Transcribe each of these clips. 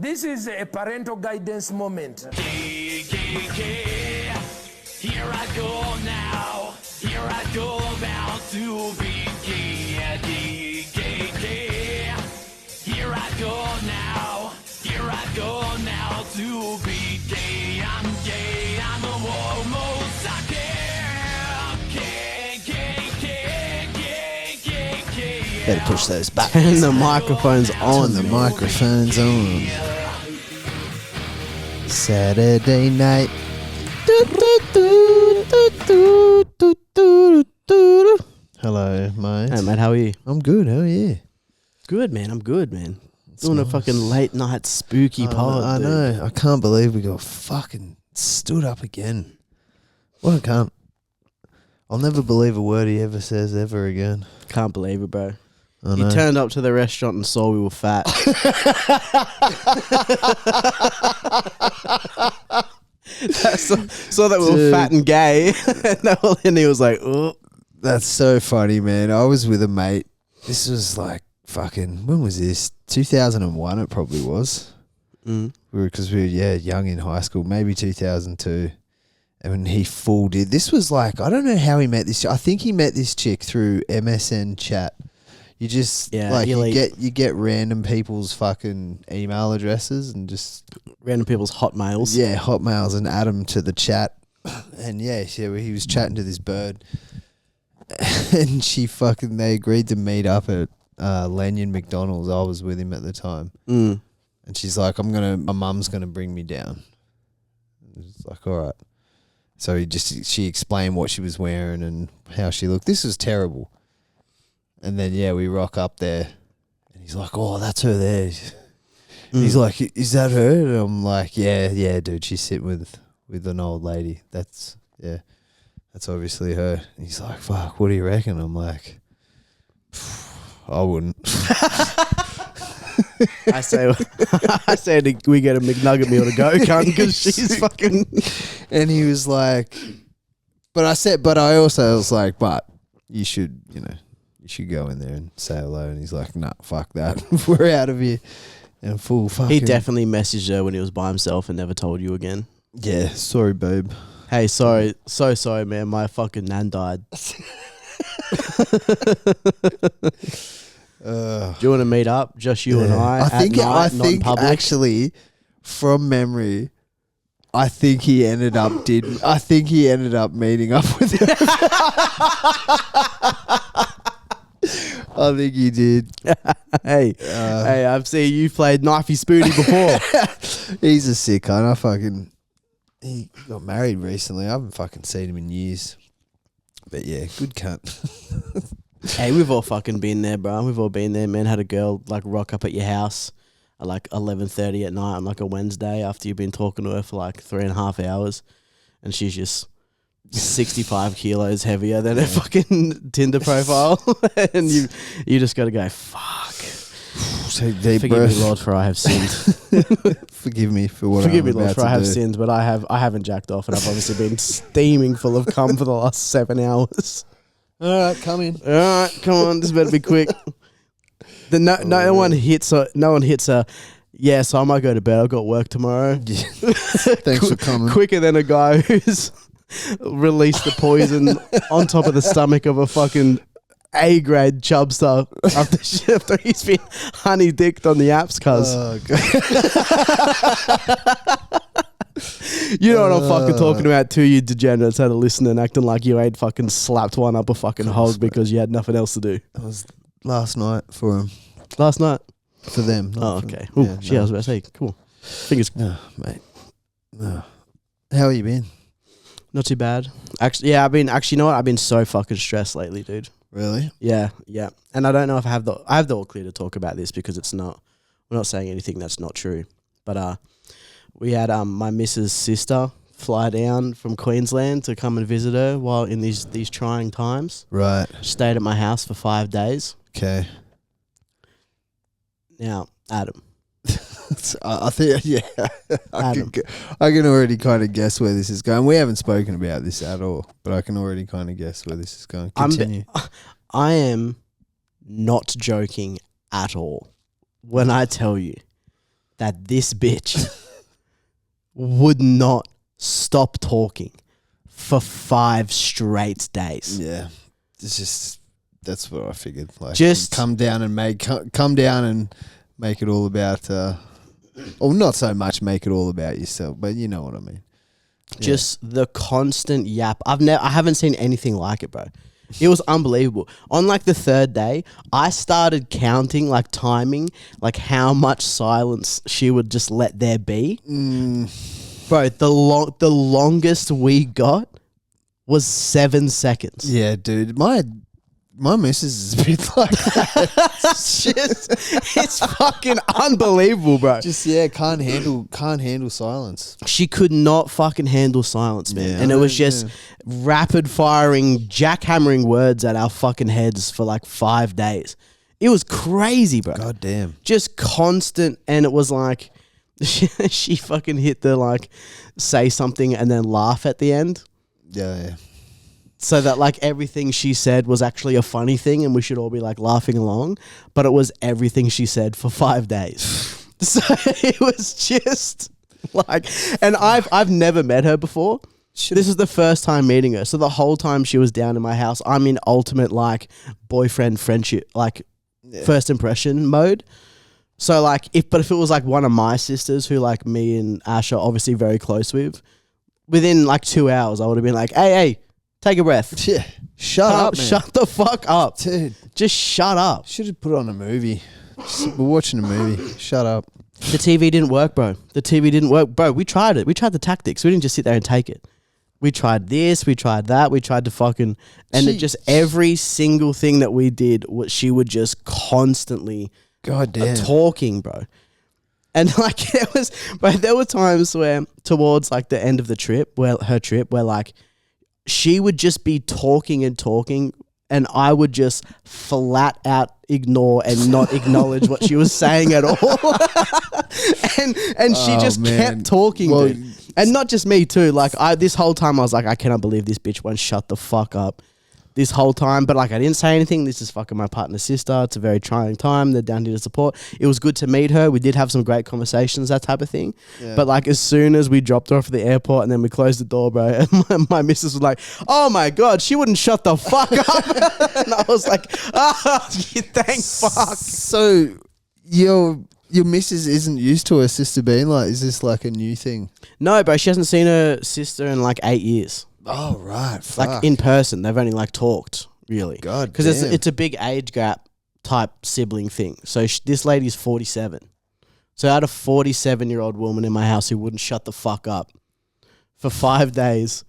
This is a parental guidance moment. Here I go now. Here I go about to be gay. Here I go now. Here I go now to be gay. I'm gay. I'm a homosexual. Better push those buttons. Turn the microphones on. Turn the microphones on. Saturday night. Hello, mate. Hey, mate, how are you? I'm good. How are you? Good, man. I'm good, man. Doing a fucking late night spooky pod. I dude. know. I can't believe we got fucking stood up again. What a cunt. I'll never believe a word he ever says ever again. Can't believe it, bro. I You know. turned up to the restaurant and saw we were fat. saw that we were fat and gay. And he was like, oh. That's so funny, man. I was with a mate. This was like fucking, when was this? 2001 it probably was. Because we were young in high school, maybe 2002. And when he full did, this was like, I don't know how he met this. I think he met this chick through MSN chat. You just you get random people's fucking email addresses and just Random people's hotmails. Yeah, hotmails, and add them to the chat. And he was chatting to this bird, and they agreed to meet up at Lanyon McDonald's. I was with him at the time, and she's like, my mum's gonna bring me down. It's like, all right. So she explained what she was wearing and how she looked. This was terrible. And then, we rock up there. And he's like, oh, that's her there. He's like, is that her? And I'm like, yeah, dude, she's sitting with an old lady. That's obviously her. And he's like, fuck, what do you reckon? I'm like, I wouldn't. I say we get a McNugget meal to go, cunt, because she's fucking... And he was like, but I also was like, but you should go in there and say hello. And he's like, nah, fuck that. We're out of here. And full fucking... He definitely messaged her when he was by himself and never told you again. Yeah, sorry, babe. Hey, sorry. So sorry, man. My fucking nan died. Do you want to meet up? Just you and I think actually, from memory, I think he ended up meeting up with her. I think he did. Hey, I've seen you played Knifey Spoonie before. He's a sick cunt. He got married recently. I haven't fucking seen him in years. But yeah, good cunt. Hey, we've all fucking been there, bro. We've all been there, man. Had a girl like rock up at your house at like 11:30 at night on like a Wednesday after you've been talking to her for like 3.5 hours, and she's just 65 kilos heavier than her fucking Tinder profile, and you just got to go, fuck. Forgive me, Lord, for I have sinned. Forgive me for what Forgive I'm me, Lord, about for to I have do. sinned, but I haven't jacked off, and I've obviously been steaming full of cum for the last 7 hours. All right, come in. All right, come on, this better be quick. No one hits her. Yeah, so I might go to bed. I've got work tomorrow. Yeah. Thanks for coming. Quicker than a guy who's released the poison on top of the stomach of a fucking A-grade chubster after he's been honey-dicked on the apps, cuz. Oh, God. You know what I'm fucking talking about too, you degenerates that are listening and acting like you ain't fucking slapped one up a fucking hog because you had nothing else to do. That was last night for him. Last night? For them. Oh, okay. Ooh, I was about to say, cool. Fingers. No, mate. No. How have you been? Not too bad. Actually, yeah, you know what? I've been so fucking stressed lately, dude. Really? Yeah. And I don't know if I have the all clear to talk about this because we're not saying anything that's not true. But we had my missus' sister fly down from Queensland to come and visit her while in these trying times. Right. Stayed at my house for 5 days. Okay. Now, Adam. I think, yeah, I can already kind of guess where this is going. We haven't spoken about this at all, but I can already kind of guess where this is going. Continue. I am not joking at all when I tell you that this bitch would not stop talking for 5 straight days. Yeah. It's just, that's what I figured. Like, Just- come down and make it all about, or not so much make it all about yourself, but you know what I mean. Just the constant yap. I haven't seen anything like it, bro. It was unbelievable. On like the 3rd day, I started counting, like timing, like how much silence she would just let there be. Bro, the longest we got was 7 seconds. Yeah, dude. My missus is a bit like that. It's fucking unbelievable, bro. Just can't handle silence. She could not fucking handle silence, man. Yeah, and it was just rapid firing, jackhammering words at our fucking heads for like 5 days. It was crazy, bro. God damn. Just constant. And it was like, she fucking hit the like, say something and then laugh at the end. Yeah. So that like everything she said was actually a funny thing and we should all be like laughing along. But it was everything she said for 5 days. So it was just like, and I've never met her before. This is the first time meeting her. So the whole time she was down in my house, I'm in ultimate like boyfriend friendship, like first impression mode. So like if it was like one of my sisters who like me and Ash are obviously very close with, within like 2 hours I would have been like, hey, take a breath. Yeah. Shut up, man. Shut the fuck up. Dude. Just shut up. Should have put on a movie. We're watching a movie. Shut up. The TV didn't work, bro. The TV didn't work. Bro, we tried it. We tried the tactics. We didn't just sit there and take it. We tried this. We tried that. We tried to fucking... And it just every single thing that we did, she would just constantly... God damn. Talking, bro. And like there were times where towards like the end of the trip, her trip, where like she would just be talking and talking and I would just flat out ignore and not acknowledge what she was saying at all. and she just kept talking, dude. And not just me too. Like this whole time I was like, I cannot believe this bitch won't shut the fuck up this whole time. But like I didn't say anything. This is fucking my partner's sister. It's a very trying time. They're down here to support. It was good to meet her. We did have some great conversations, that type of thing. Yeah. But like as soon as we dropped her off at the airport and then we closed the door, bro, and my missus was like, oh my God, she wouldn't shut the fuck up. And I was like, thank fuck. So your missus isn't used to her sister being like, is this like a new thing? No, bro, she hasn't seen her sister in like 8 years. Oh, right. Fuck. Like in person. They've only like talked, really. God, because it's a big age gap type sibling thing. So this lady's 47. So I had a 47-year-old woman in my house who wouldn't shut the fuck up for 5 days.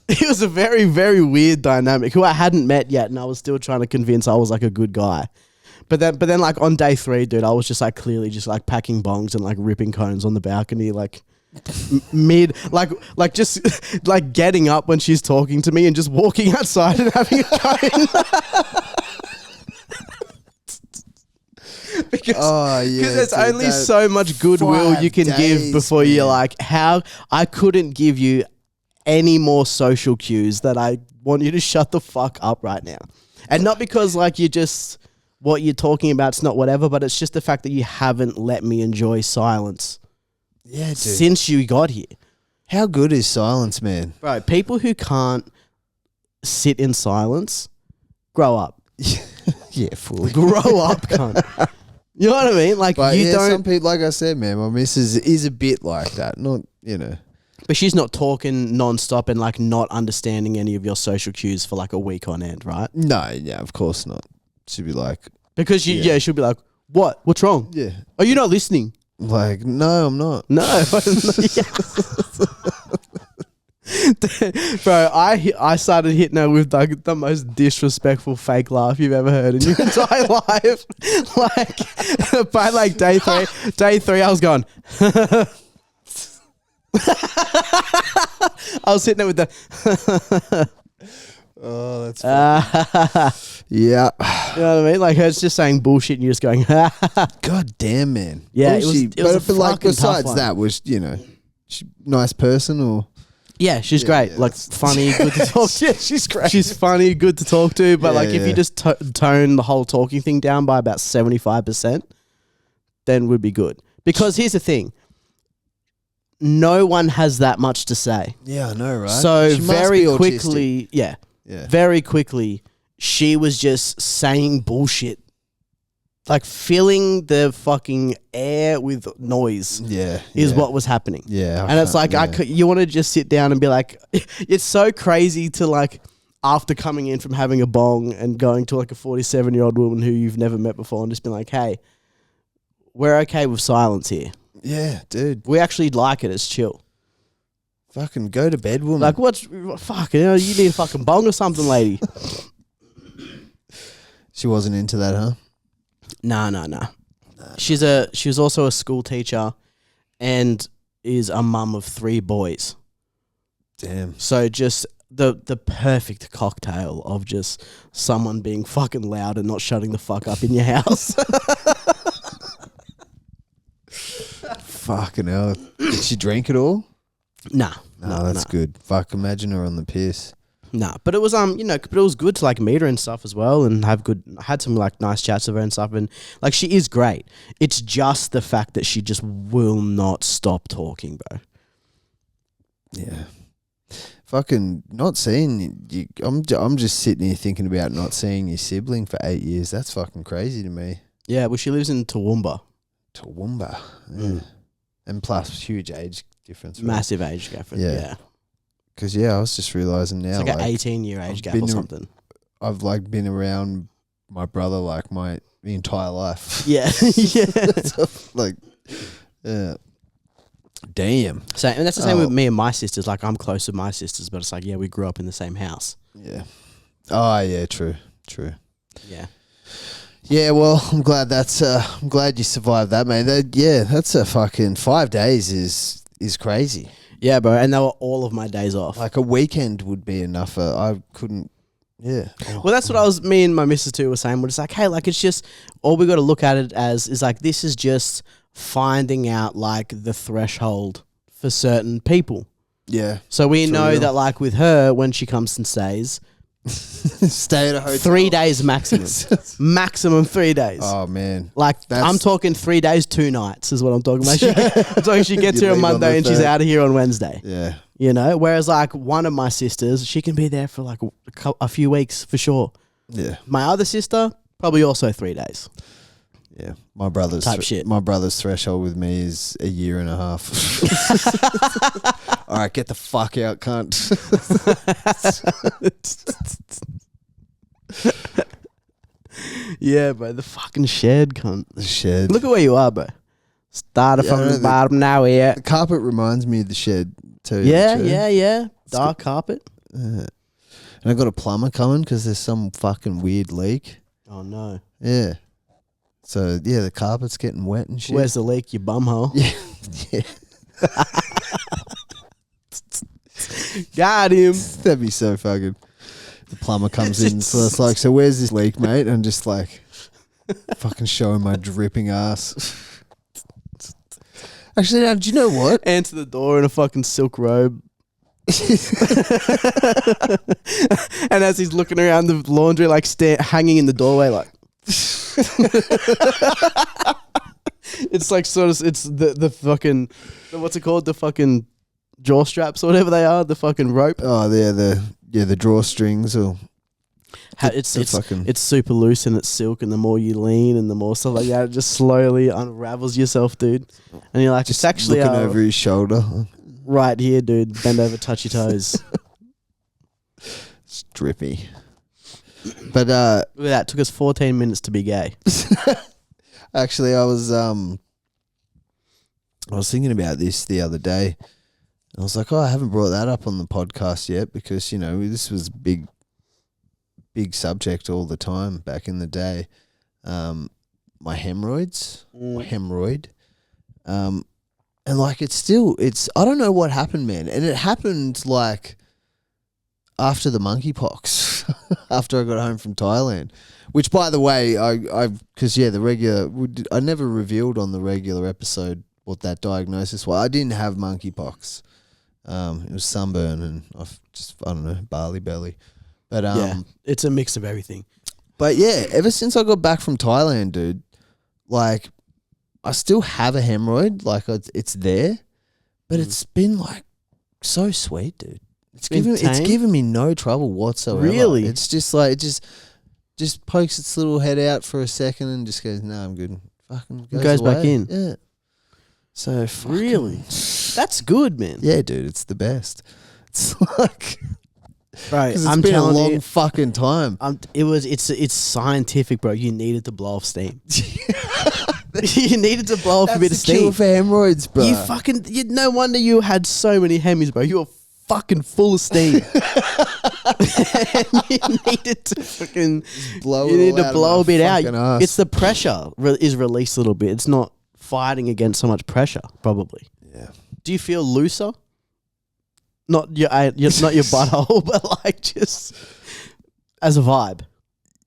It was a very, very weird dynamic who I hadn't met yet, and I was still trying to convince I was like a good guy. But then like on day 3, dude, I was just like clearly just like packing bongs and like ripping cones on the balcony, like mid, like just like getting up when she's talking to me and just walking outside and having a cone. Because there's only so much goodwill you can give before you're like, how I couldn't give you any more social cues that I want you to shut the fuck up right now. And not because like you just... what you're talking about, it's not whatever, but it's just the fact that you haven't let me enjoy silence since you got here. How good is silence, man? Bro, people who can't sit in silence, grow up. Yeah, fully. Grow up, cunt. You know what I mean? Like, but you don't... some people, like I said, man, my missus is a bit like that. Not, But she's not talking non-stop and, like, not understanding any of your social cues for, like, a week on end, right? No, yeah, of course not. She'd be like... Because, she'll be like, what? What's wrong? Yeah. Are you not listening? Like, no, I'm not. No. Bro, I started hitting her with like the most disrespectful fake laugh you've ever heard in your entire life. Like, by like day three, I was going... I was hitting it with the... Oh, that's funny. Yeah. You know what I mean? Like, it's just saying bullshit and you're just going, God damn, man. Yeah, it was a like, besides that, was, she nice person or... Yeah, she's great. Like, funny, good to talk to. Yeah, she's great. She's funny, good to talk to. But, if you just tone the whole talking thing down by about 75%, then would be good. Because here's the thing. No one has that much to say. Yeah, I know, right? So She must very be autistic. quickly, Yeah. very quickly, she was just saying bullshit. Like filling the fucking air with noise is what was happening. Yeah. And it's like, you want to just sit down and be like, it's so crazy to like, after coming in from having a bong and going to like a 47-year-old woman who you've never met before and just being like, hey, we're okay with silence here. Yeah, dude. We actually like it. It's chill. Fucking go to bed, woman. Like, fuck, you need a fucking bong or something, lady. She wasn't into that, huh? Nah. She was also a school teacher and is a mum of 3 boys. Damn. So just the perfect cocktail of just someone being fucking loud and not shutting the fuck up in your house. Fucking hell. Did she drink it all? Nah. No, that's good. Fuck, imagine her on the piss. Nah, but it was but it was good to like meet her and stuff as well, and had some like nice chats with her and stuff, and like she is great. It's just the fact that she just will not stop talking, bro. Yeah. Fucking not seeing you. I'm just sitting here thinking about not seeing your sibling for 8 years. That's fucking crazy to me. Yeah, well, she lives in Toowoomba. Toowoomba. Yeah. And plus huge age difference. Right? Massive age gap. Yeah. Because, I was just realising now. It's like an 18-year age gap or something. I've, like, been around my brother, like, the entire life. Yeah. Yeah. So, like, damn. So, and that's the same with me and my sisters. Like, I'm close with my sisters, but it's like, we grew up in the same house. Yeah. Oh, yeah, true. Yeah. Yeah, well, I'm glad I'm glad you survived that, mate. That's a fucking 5 days is crazy. Yeah, bro, and they were all of my days off. Like a weekend would be enough. I couldn't. Yeah. Well, that's what me and my missus too were saying. We're just like, hey, like it's just all we got to look at it as is like this is just finding out like the threshold for certain people. Yeah. So we know real. that like with her when she comes and stays, stay at a hotel. 3 days maximum, maximum 3 days. Oh man, like I'm talking 3 days, 2 nights is what I'm talking about. She gets here on Monday and she's out of here on Wednesday. Yeah. You know, whereas like one of my sisters, she can be there for like a few weeks for sure. Yeah. My other sister, probably also 3 days. Yeah. My brother's shit. My brother's threshold with me is a year and a half. All right, get the fuck out, cunt. Yeah, bro, the fucking shed, cunt. The shed. Look at where you are, bro. Started from the bottom, now here. The carpet reminds me of the shed too. Yeah. Dark carpet. And I got a plumber coming because there's some fucking weird leak. Oh no. Yeah. So the carpet's getting wet and shit. Where's the leak, you bumhole? Yeah. Got him. That'd be so fucking. The plumber comes in, so it's like, so where's this leak, mate? And just like, fucking showing my dripping ass. Actually, now, do you know what? Answer the door in a fucking silk robe. And as he's looking around the laundry, like hanging in the doorway, like. It's like sort of, it's the fucking, what's it called? The fucking jaw straps or whatever they are, the fucking rope. Oh, the drawstrings or. It's super loose and it's silk, and the more you lean and the more stuff like that, it just slowly unravels yourself, dude. And you're like, Just it's actually looking over his shoulder. right here, dude. Bend over, touch your toes. It's drippy. But Look at that. It took us 14 minutes to be gay. actually, I was thinking about this the other day. I was like, I haven't brought that up on the podcast yet because this was big subject all the time back in the day. My hemorrhoids, and like it's I don't know what happened, man, and it happened like after the monkeypox, after I got home from Thailand. Which, by the way, I never revealed on the regular episode what that diagnosis was. I didn't have monkeypox. It was sunburn and I don't know, barley belly. But it's a mix of everything. But yeah, ever since I got back from Thailand, dude, like I still have a hemorrhoid, like it's there, but it's been like so sweet, dude. It's given me no trouble whatsoever. Really? It's just like it just pokes its little head out for a second and just goes, "No, I'm good." Fucking goes away. back in. Yeah. So fucking, Really? That's good, man. yeah, dude, it's the best. It's like, Right, 'cause it's I'm been a telling long you, fucking time. it's scientific, bro. You needed to blow off steam. You needed to blow off a bit of That's the cure steam. for hemorrhoids, bro. No wonder you had so many hemis, bro. You were fucking full of steam. And you needed to fucking blow you it need all to out blow of a bit my out. fucking ass. It's the pressure is released a little bit. It's not fighting against so much pressure, probably. Yeah. Do you feel looser? Not your butthole, but like just as a vibe.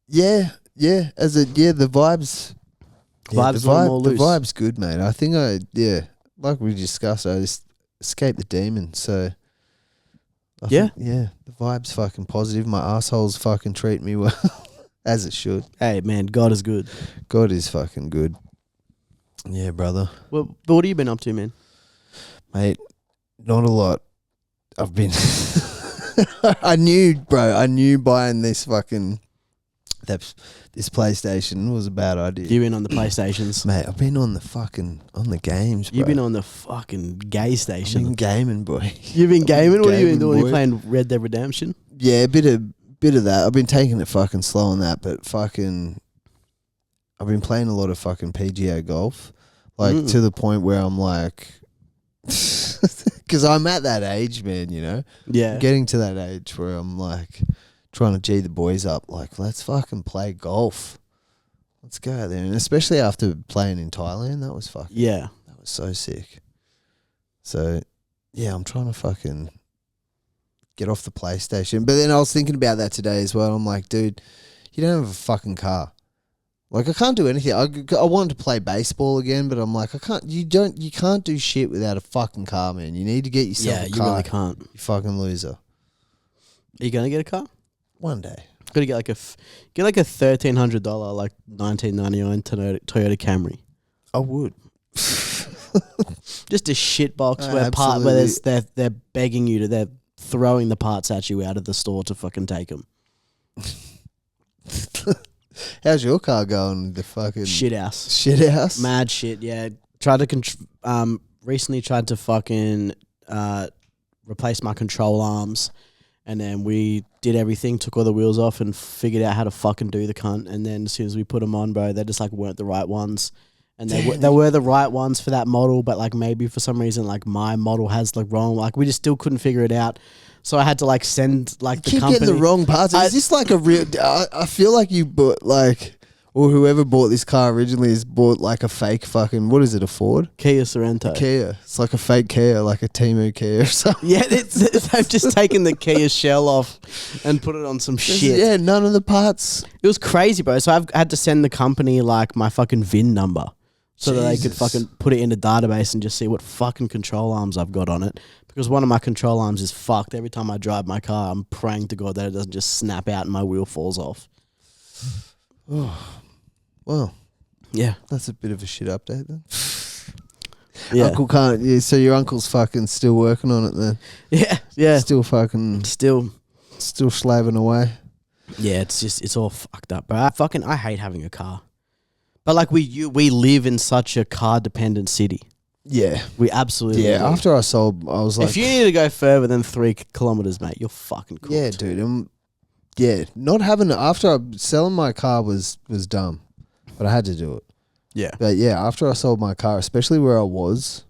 Yeah. The vibes. Vibes are more the loose. vibe's good, mate. I think like we discussed, I just escaped the demon. So I think, the vibe's fucking positive. My asshole's fucking treating me well, as it should. Hey man, God is good. God is fucking good. Yeah, brother. Well, but what have you been up to, man? Mate, not a lot. I've been I knew buying this fucking this PlayStation was a bad idea. You've been on the PlayStations. Mate, I've been on the games, bro. You've been on the fucking gay I've station. been gaming, boy. You've been gaming? What have you been Gaming, doing? You boy. playing Red Dead Redemption? Yeah, a bit of that. I've been taking it fucking slow on that, but fucking I've been playing a lot of fucking PGA golf. Like to the point where I'm like, because I'm at that age, man, you know? Yeah. I'm getting to that age where I'm like trying to G the boys up, like, let's fucking play golf. Let's go out there. And especially after playing in Thailand, that was so sick. So, yeah, I'm trying to fucking get off the PlayStation. But then I was thinking about that today as well. I'm like, dude, you don't have a fucking car. Like, I can't do anything. I wanted to play baseball again, but I'm like, you can't do shit without a fucking car, man. You need to get yourself a car. Yeah, you really can't. You fucking loser. Are you gonna get a car? One day. Gotta get like a $1,300 like 1999 Toyota Camry. I would. Just a shit box where they're begging you to, they're throwing the parts at you out of the store to fucking take them. How's your car going? The fucking Shit house. Shit house? Mad shit, yeah. Recently tried to fucking replace my control arms, and then we did everything, took all the wheels off and figured out how to fucking do the cunt, and then as soon as we put them on, bro, they just like weren't the right ones. And they were the right ones for that model, but like maybe for some reason like my model has like wrong, like we just still couldn't figure it out. So I had to like send like the company. Keep getting the wrong parts. Is this like a real? I feel like you bought like, or whoever bought this car originally has bought like a fake fucking, what is it, a Ford? Kia Sorento. Kia. It's like a fake Kia, like a Temu Kia or something. Yeah, they've just taken the Kia shell off and put it on some shit. Yeah, none of the parts. It was crazy, bro. So I had to send the company like my fucking VIN number so that they could fucking put it in the database and just see what fucking control arms I've got on it. Because one of my control arms is fucked. Every time I drive my car, I'm praying to God that it doesn't just snap out and my wheel falls off. Well, yeah, that's a bit of a shit update then. Yeah. Uncle can't. Yeah, so your uncle's fucking still working on it then. Yeah. Still fucking. Still slaving away. Yeah, it's all fucked up. But I hate having a car. But like we live in such a car dependent city. Yeah, we absolutely. Yeah, do. after I sold, I was like, if you need to go further than 3 kilometers, mate, you're fucking cooked. Yeah, dude. Yeah, not having after selling my car was dumb, but I had to do it. Yeah, but yeah, after I sold my car, especially where I was,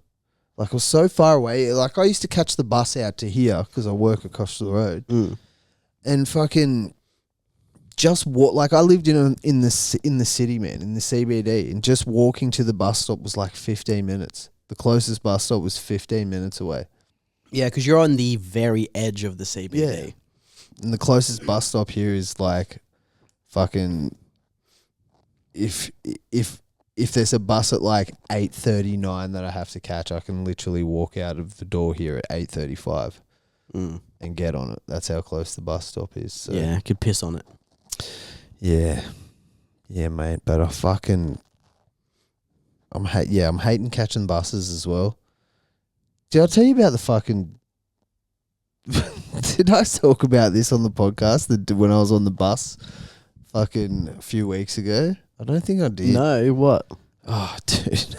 like I was so far away. Like I used to catch the bus out to here because I work across the road, and fucking just walk. Like I lived in the city, man, in the CBD, and just walking to the bus stop was like 15 minutes. The closest bus stop was 15 minutes away. Yeah, because you're on the very edge of the CBD. Yeah. And the closest bus stop here is like fucking if there's a bus at like 8:39 that I have to catch, I can literally walk out of the door here at 8:35 and get on it. That's how close the bus stop is. So. Yeah, I could piss on it. Yeah. Yeah, mate. But I'm hating catching buses as well. Did I tell you about the fucking? Did I talk about this on the podcast when I was on the bus, fucking a few weeks ago? I don't think I did. No, what? Oh, dude,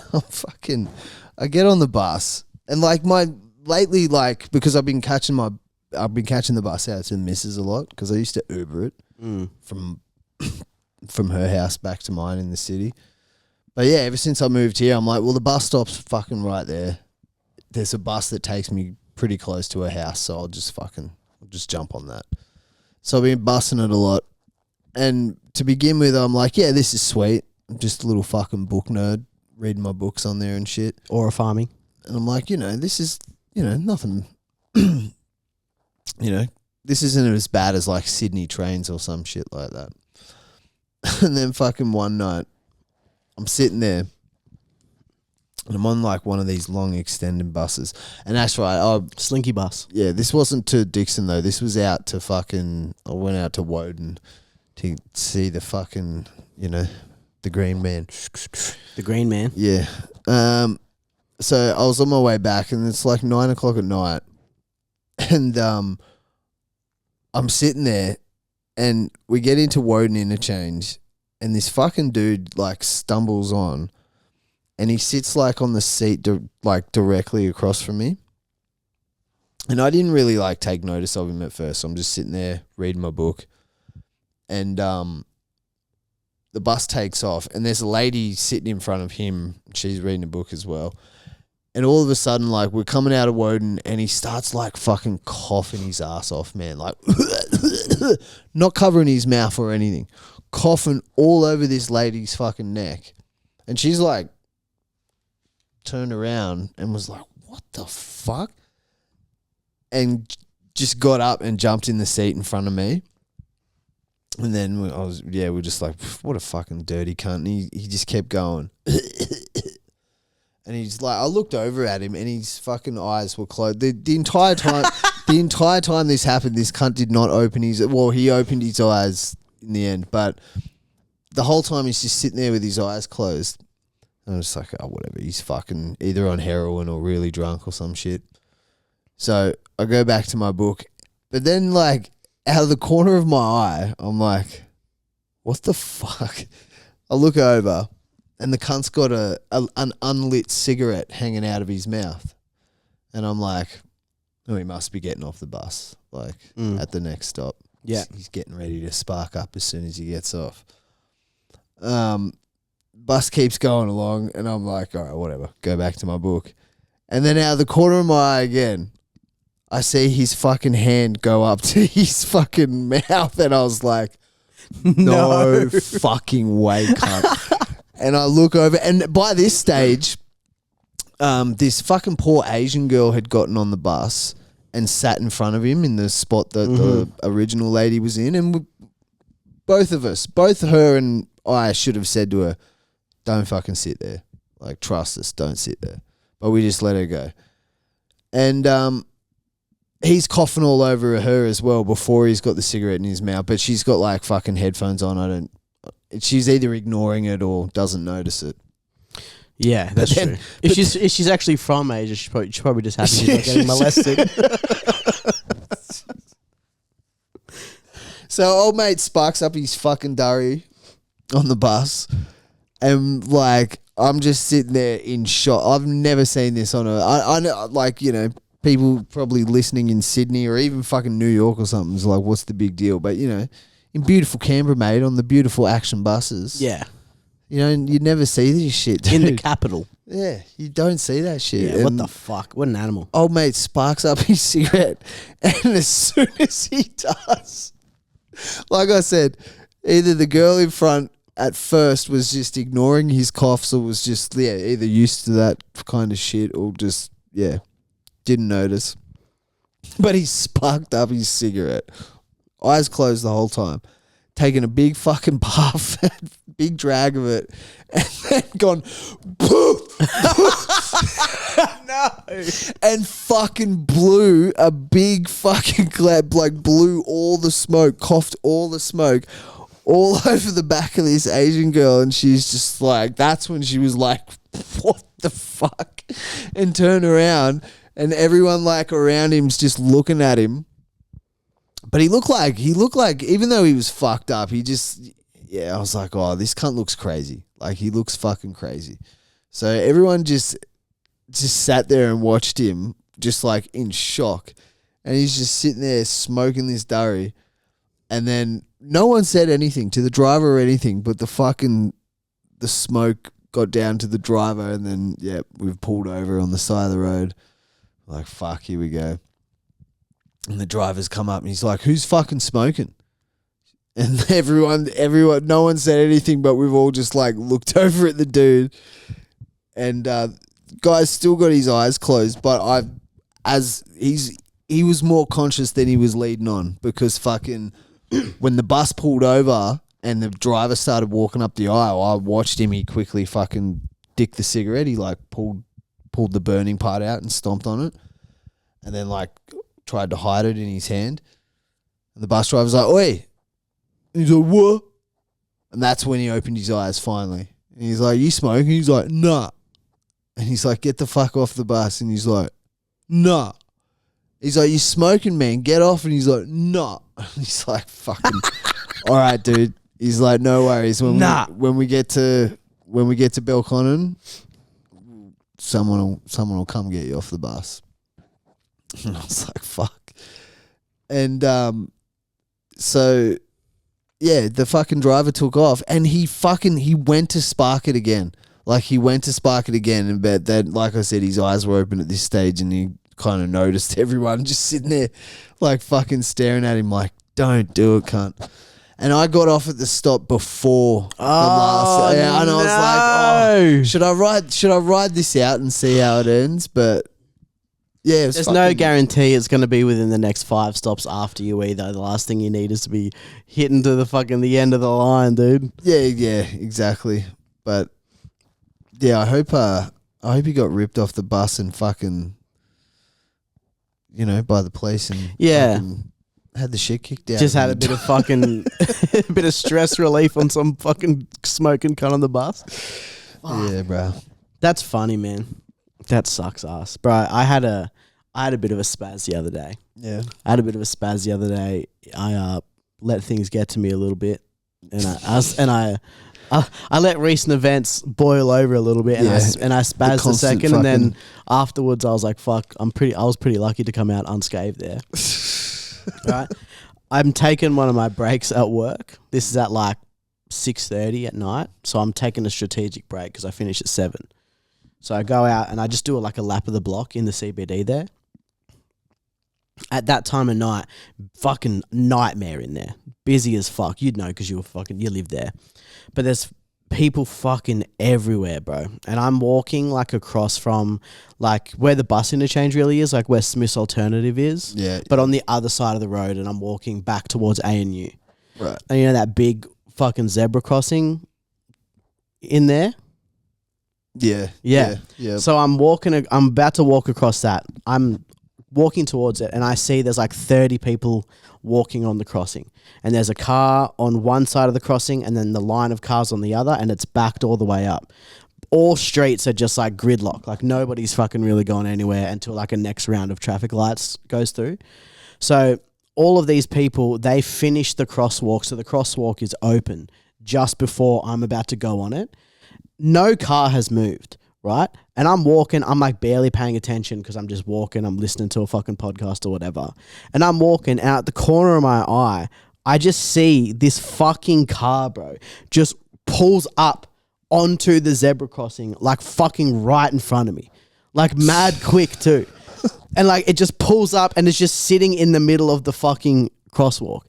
I get on the bus and like lately, like because I've been catching the bus out to the missus a lot because I used to Uber it from her house back to mine in the city. But yeah, ever since I moved here, I'm like, well, the bus stop's fucking right there. There's a bus that takes me pretty close to her house, so I'll just jump on that. So I've been bussing it a lot. And to begin with, I'm like, yeah, this is sweet. I'm just a little fucking book nerd, reading my books on there and shit. Or farming. And I'm like, this is, nothing, this isn't as bad as like Sydney trains or some shit like that. And then fucking one night, I'm sitting there and I'm on like one of these long extended buses. And that's right. Slinky bus. Yeah, this wasn't to Dixon though. This was out to I went out to Woden to see the fucking, the Green Man. The Green Man? Yeah. So I was on my way back and it's like 9 o'clock at night. And I'm sitting there and we get into Woden interchange and this fucking dude like stumbles on and he sits like on the seat like directly across from me. And I didn't really like take notice of him at first. So I'm just sitting there reading my book. And the bus takes off and there's a lady sitting in front of him. She's reading a book as well. And all of a sudden, like, we're coming out of Woden and he starts, like, fucking coughing his ass off, man. Like, not covering his mouth or anything. Coughing all over this lady's fucking neck. And she's, like, turned around and was like, what the fuck? And just got up and jumped in the seat in front of me. And then we're just like, what a fucking dirty cunt. And he just kept going. And he's like, I looked over at him and his fucking eyes were closed. The entire time this happened, this cunt did not open he opened his eyes in the end, but the whole time he's just sitting there with his eyes closed. And I'm just like, oh, whatever. He's fucking either on heroin or really drunk or some shit. So I go back to my book, but then like out of the corner of my eye, I'm like, what the fuck? I look over. And the cunt's got an unlit cigarette hanging out of his mouth. And I'm like, oh, he must be getting off the bus, like, at the next stop. Yeah. He's getting ready to spark up as soon as he gets off. Bus keeps going along, and I'm like, all right, whatever. Go back to my book. And then out of the corner of my eye again, I see his fucking hand go up to his fucking mouth, and I was like, no fucking way, cunt. And I look over, and by this stage, this fucking poor Asian girl had gotten on the bus and sat in front of him in the spot that the original lady was in. And both her and I should have said to her, don't fucking sit there. Like, trust us, don't sit there. But we just let her go. And he's coughing all over her as well before he's got the cigarette in his mouth. But she's got, like, fucking headphones on. She's either ignoring it or doesn't notice it. Yeah, that's true. If she's actually from Asia, she's probably just happy she's not getting molested. So old mate sparks up his fucking durry on the bus, and like I'm just sitting there in shock. I've never seen this on I know, like, people probably listening in Sydney or even fucking New York or something is like, what's the big deal? But in beautiful Canberra, mate, on the beautiful action buses. Yeah. You never see this shit, dude. In the capital. Yeah, you don't see that shit. Yeah, what the fuck? What an animal. Old mate sparks up his cigarette, and as soon as he does, like I said, either the girl in front at first was just ignoring his coughs or was just, either used to that kind of shit or just, didn't notice. But he sparked up his cigarette. Eyes closed the whole time. Taking a big fucking puff, big drag of it, and then gone, poof, no, and fucking blew a big fucking clap, like blew all the smoke, coughed all the smoke all over the back of this Asian girl, and she's just like, that's when she was like, what the fuck? And turned around, and everyone like around him's just looking at him. But he looked like, even though he was fucked up, I was like, oh, this cunt looks crazy. Like, he looks fucking crazy. So everyone just sat there and watched him, just like in shock. And he's just sitting there smoking this durry. And then no one said anything to the driver or anything, but the smoke got down to the driver, and then, we've pulled over on the side of the road. Like, fuck, here we go. And the driver's come up and he's like, who's fucking smoking? And everyone, no one said anything, but we've all just like looked over at the dude. And guy's still got his eyes closed, but he was more conscious than he was leading on, because fucking when the bus pulled over and the driver started walking up the aisle, I watched him. He quickly fucking dicked the cigarette. He like pulled the burning part out and stomped on it, and then like tried to hide it in his hand. And the bus driver's like, oi. And he's like, what? And that's when he opened his eyes finally. And he's like, you smoke? And he's like, nah. And he's like, get the fuck off the bus. And he's like, nah. He's like, you smoking, man, get off. And he's like, nah. And he's like, fucking, all right, dude. He's like, no worries. When we get to Belconnen, someone will come get you off the bus. And I was like, fuck. And so yeah, the fucking driver took off, and he went to spark it again. Like, he went to spark it again, and but then, like I said, his eyes were open at this stage, and he kind of noticed everyone just sitting there like fucking staring at him like, don't do it, cunt. And I got off at the stop before the last. Yeah, and I was like, oh, should I ride this out and see how it ends? But yeah, there's no guarantee it's going to be within the next 5 stops after you either. The last thing you need is to be hitting to the end of the line, dude. Yeah, exactly. But yeah, I hope he got ripped off the bus and fucking, by the police, and fucking had the shit kicked out. Just had a bit of fucking a bit of stress relief on some fucking smoking cunt on the bus. Yeah, bro. That's funny, man. That sucks ass. Bro, I had a bit of a spaz the other day. Yeah. I had a bit of a spaz the other day. I let things get to me a little bit, and I let recent events boil over a little bit, and I spazzed a second, and then afterwards I was like, fuck, I was pretty lucky to come out unscathed there. Right? I'm taking one of my breaks at work. This is at like 6:30 at night, so I'm taking a strategic break because I finish at 7. So I go out and I just do like a lap of the block in the CBD there. At that time of night, fucking nightmare in there. Busy as fuck. You'd know because you live there. But there's people fucking everywhere, bro. And I'm walking like across from like where the bus interchange really is, like where Smith's Alternative is. Yeah. But on the other side of the road, and I'm walking back towards ANU. Right. And you know that big fucking zebra crossing in there? Yeah. So I'm about to walk across that. I'm walking towards it, and I see there's like 30 people walking on the crossing, and there's a car on one side of the crossing and then the line of cars on the other, and it's backed all the way up. All streets are just like gridlock, like nobody's fucking really going anywhere until like a next round of traffic lights goes through. So all of these people, they finish the crosswalk, so the crosswalk is open just before I'm about to go on it. No car has moved, right? And I'm walking, I'm like barely paying attention because I'm just walking, I'm listening to a fucking podcast or whatever. And I'm walking out the corner of my eye, I just see this fucking car, bro, just pulls up onto the zebra crossing, like fucking right in front of me. Like mad quick too. And like it just pulls up and it's just sitting in the middle of the fucking crosswalk.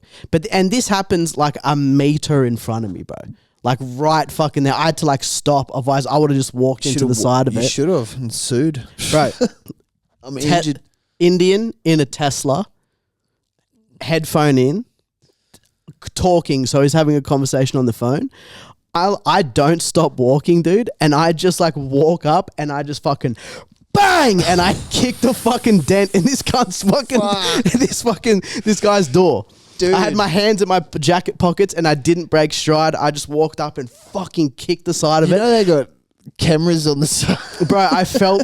And this happens like a meter in front of me, bro. Like right fucking there. I had to like stop. Otherwise I would have just walked into the side of it. You should have and sued. Bro. I'm injured. Indian in a Tesla, headphone in, talking. So he's having a conversation on the phone. I don't stop walking, dude. And I just like walk up and I just fucking bang. And I kick the fucking dent in this cunt's fucking, this guy's door. Dude. I had my hands in my jacket pockets and I didn't break stride. I just walked up and fucking kicked the side of You it. know they got cameras on the side. Bro, I felt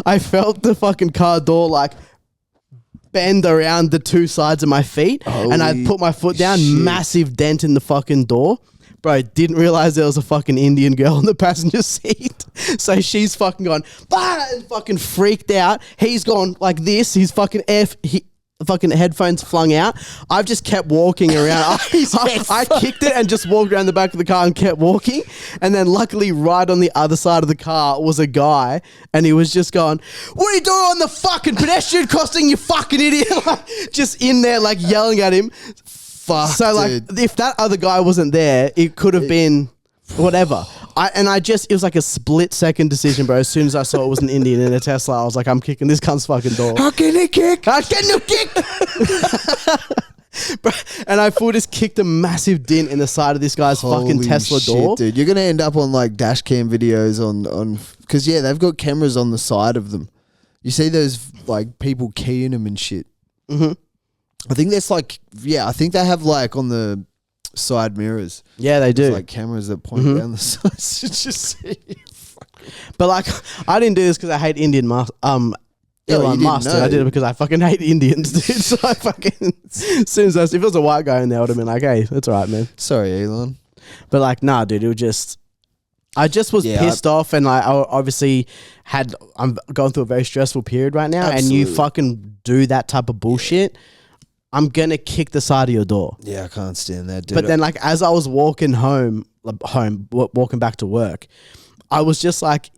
I felt the fucking car door like bend around the two sides of my feet, and I put my foot down, shit. massive dent in the fucking door. Bro, didn't realize there was a fucking Indian girl in the passenger seat. So she's fucking gone, bah, and fucking freaked out. He's gone like this. He's fucking fucking headphones flung out. I've just kept walking around. I kicked it and just walked around the back of the car and kept walking. And then luckily right on the other side of the car was a guy, and he was just going, "What are you doing on the fucking pedestrian crossing, you fucking idiot?" Like, just in there like yelling at him. Fuck, So like, dude. if that other guy wasn't there, it could have been whatever. It was like a split second decision, bro. As soon as I saw it was an Indian in a Tesla, I was like, I'm kicking this cunt's fucking door. How can he kick? How can you kick? Bro, and I just kicked a massive dent in the side of this guy's fucking Holy Tesla shit, door. dude. You're gonna end up on like dash cam videos on because they've got cameras on the side of them. You see those like people keying them and shit. Mm-hmm. I think that's like I think they have like on the side mirrors. Yeah, they do. There's like cameras that point down the sides to just see. But like, I didn't do this because I hate Indian Elon didn't Musk. Dude. know. I did it because I fucking hate Indians, dude. So I fucking, as soon as if it was a white guy in there, I would have been like, hey, that's all right, man. Sorry, Elon. But like, nah, dude, it was just, I just was pissed off, and I obviously I'm going through a very stressful period right now, and you fucking do that type of bullshit, I'm gonna kick the side of your door. Yeah, I can't stand that, dude. But then, like, as I was walking walking back to work, I was just like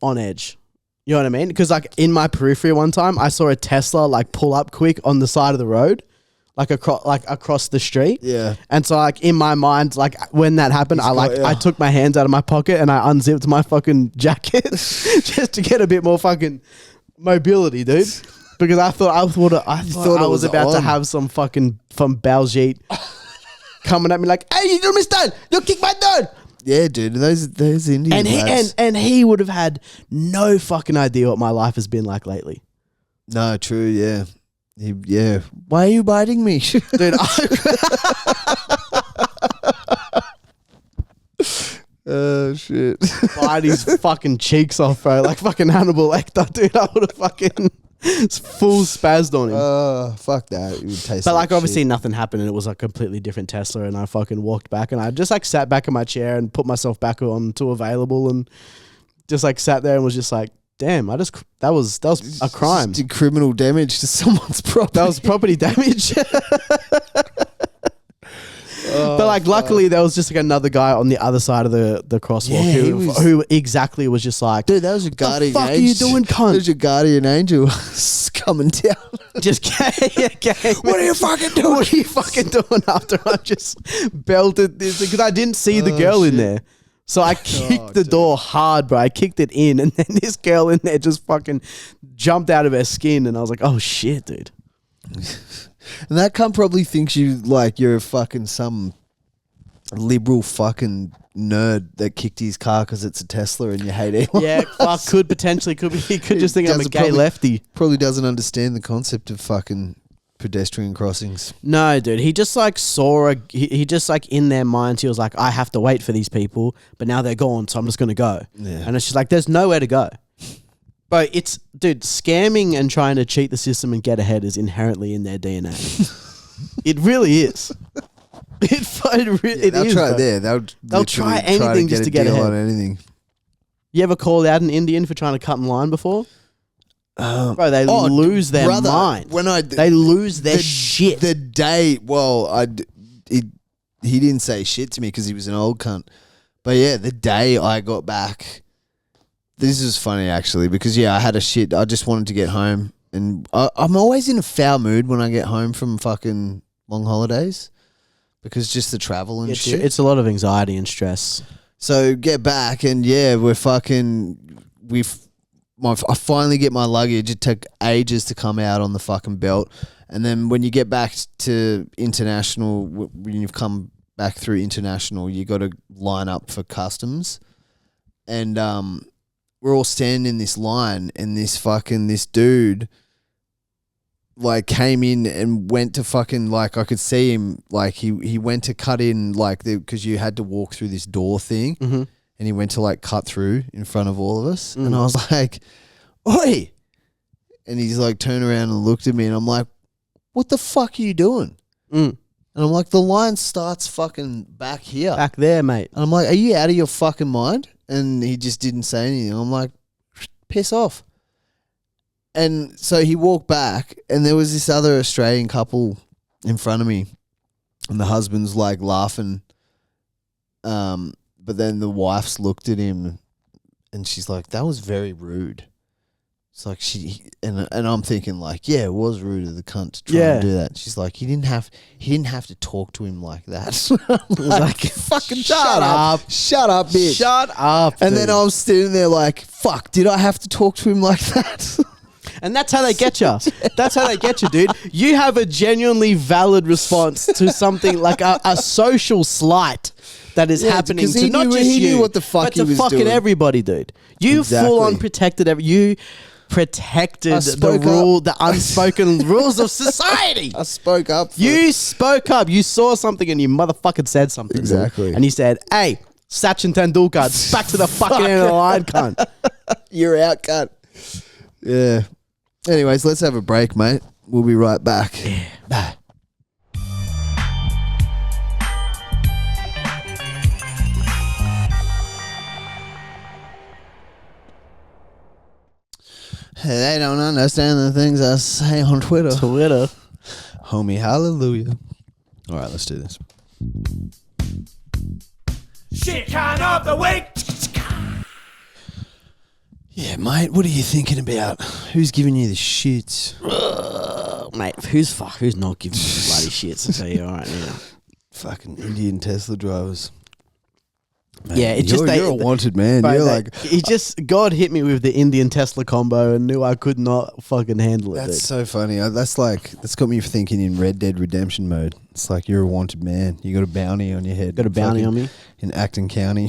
on edge. You know what I mean? Because like in my periphery one time, I saw a Tesla like pull up quick on the side of the road, like across the street. Yeah. And so like in my mind, like when that happened, I took my hands out of my pocket and I unzipped my fucking jacket just to get a bit more fucking mobility, dude. Because I thought I was about to have some fucking from Baljeet coming at me like, "Hey, you don't understand? You kick my door." Yeah, dude, those Indian lads. And he would have had no fucking idea what my life has been like lately. No, true, yeah. Why are you biting me? Dude, Oh, shit. bite his fucking cheeks off, bro. Like fucking Hannibal Lecter, dude. I would have fucking full spazzed on him. Fuck that. It would taste But like shit. obviously nothing happened, and it was a completely different Tesla, and I fucking walked back, and I just like sat back in my chair and put myself back on to available, and just like sat there and was just like, damn, that was a crime. Just did criminal damage to someone's property. That was property damage. But like, luckily, there was just like another guy on the other side of the crosswalk who exactly was just like, dude, that was your guardian fuck angel. are you doing, cunt? That was your guardian angel coming down. Just came. What are you fucking doing? What are you fucking doing? After I just belted this, because I didn't see the girl in there. So I kicked the door hard, bro. I kicked it in, and then this girl in there just fucking jumped out of her skin, and I was like, oh shit, dude. And that cunt probably thinks you're a fucking some liberal fucking nerd that kicked his car because it's a Tesla and you hate Elon. Yeah, fuck, could be. He could just think I'm a Doesn't gay lefty. Probably doesn't understand the concept of fucking pedestrian crossings. No, dude. He just like saw he just like in their minds, he was like, I have to wait for these people, but now they're gone, so I'm just going to go. Yeah. And it's just like, there's nowhere to go. But dude, scamming and trying to cheat the system and get ahead is inherently in their DNA. It really is. It They'll is, try bro. there. They'll try anything just to get a deal ahead. on anything. You ever called out an Indian for trying to cut in line before? Bro, they lose their mind. They lose their shit. The day, he didn't say shit to me because he was an old cunt. But yeah, the day I got back, this is funny actually because I had I just wanted to get home, and I'm always in a foul mood when I get home from fucking long holidays because just the travel and shit. It's a lot of anxiety and stress. So get back and I finally get my luggage. It took ages to come out on the fucking belt. And then when you get back to international, when you've come back through international, you got to line up for customs. And we're all standing in this line, and this dude like came in and went to fucking like I could see him like he went to cut in like because you had to walk through this door thing, and he went to like cut through in front of all of us, and I was like, "Oi!" And he's like turned around and looked at me, and I'm like, "What the fuck are you doing?" And I'm like, "The line starts fucking back here, Back there, mate. And I'm like, "Are you out of your fucking mind?" And he just didn't say anything. I'm like, "Piss off." And so he walked back, and there was this other Australian couple in front of me, and the husband's like laughing. But then the wife's looked at him, and she's like, "That was very rude." It's like and I'm thinking like, yeah, it was rude of the cunt to try and do that. She's like, he didn't have to talk to him like that. like, fucking shut up, bitch, Shut up. And dude. then I was standing there like, fuck, did I have to talk to him like that? And that's how they get you. That's how they get you, dude. You have a genuinely valid response to something like a social slight that is happening 'cause to he not knew- just he you, knew what the fuck but he to was fucking doing. everybody, dude. You Exactly. full on protected you protected the spoke rule, the unspoken rules of society. I spoke up. You spoke up. You saw something and you motherfucking said something. dude. Exactly. And you said, "Hey, Sachin Tendulkar, back to the fucking end of the line, cunt." You're out, cut. Yeah. Anyways, let's have a break, mate. We'll be right back. Yeah. Bye. They don't understand the things I say on Twitter. Homie, hallelujah. All right, let's do this. Shit kind of the week. Yeah, mate, what are you thinking about? Who's giving you the shits? Mate, who's not giving you bloody shits? I'll tell you right now. Fucking Indian Tesla drivers. Man, Yeah, it's just you're a wanted man. Bro, You're like, God hit me with the Indian Tesla combo and knew I could not fucking handle it. that's dude. so funny. That's got me thinking in Red Dead Redemption mode. It's like you're a wanted man. You got a bounty on your head. Got a bounty on me in Acton County.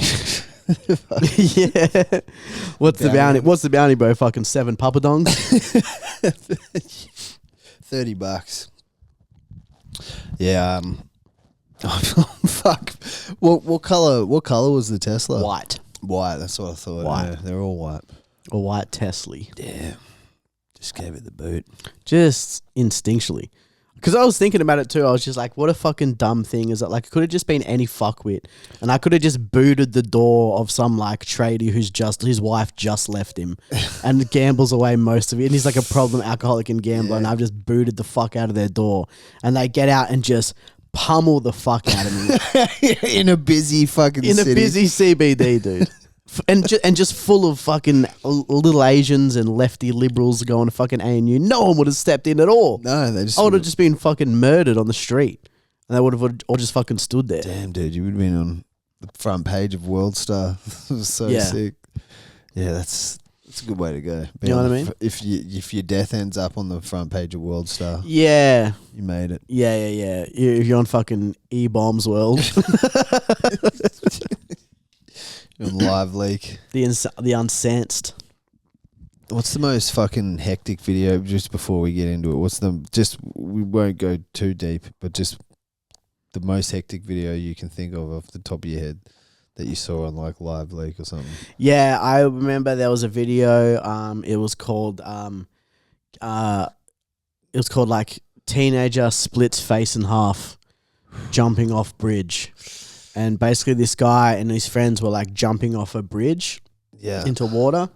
yeah. What's the bounty? What's the bounty, bro? Fucking 7 papadongs. $30. Yeah. Fuck. What color? What color was the Tesla? White. White. That's what I thought. White. Yeah, they're all white. A white Tesla. Yeah. Just gave it the boot. Just instinctually. Because I was thinking about it too. I was just like, what a fucking dumb thing is that? Like, it could have just been any fuckwit. And I could have just booted the door of some like tradie his wife just left him and gambles away most of it. And he's like a problem alcoholic and gambler. And I've just booted the fuck out of their door. And they get out and just pummel the fuck out of me. In a busy fucking city. A busy CBD, dude. And just full of fucking little Asians and lefty liberals going to fucking ANU. No one would have stepped in at all. No, they just. I would have just been fucking murdered on the street. And they would have all just fucking stood there. Damn, dude, you would have been on the front page of World Star. It was so sick. Yeah, that's a good way to go. You know what I mean? If your death ends up on the front page of World Star, Yeah. you made it. Yeah. If you're on fucking E-Bombs World. On Live Leak. the unsensed. What's the most fucking hectic video, just before we get into it, we won't go too deep, but just the most hectic video you can think of off the top of your head that you saw on like Live Leak or something? Yeah, I remember there was a video, it was called like teenager splits face in half jumping off bridge. And basically this guy and his friends were like jumping off a bridge into water.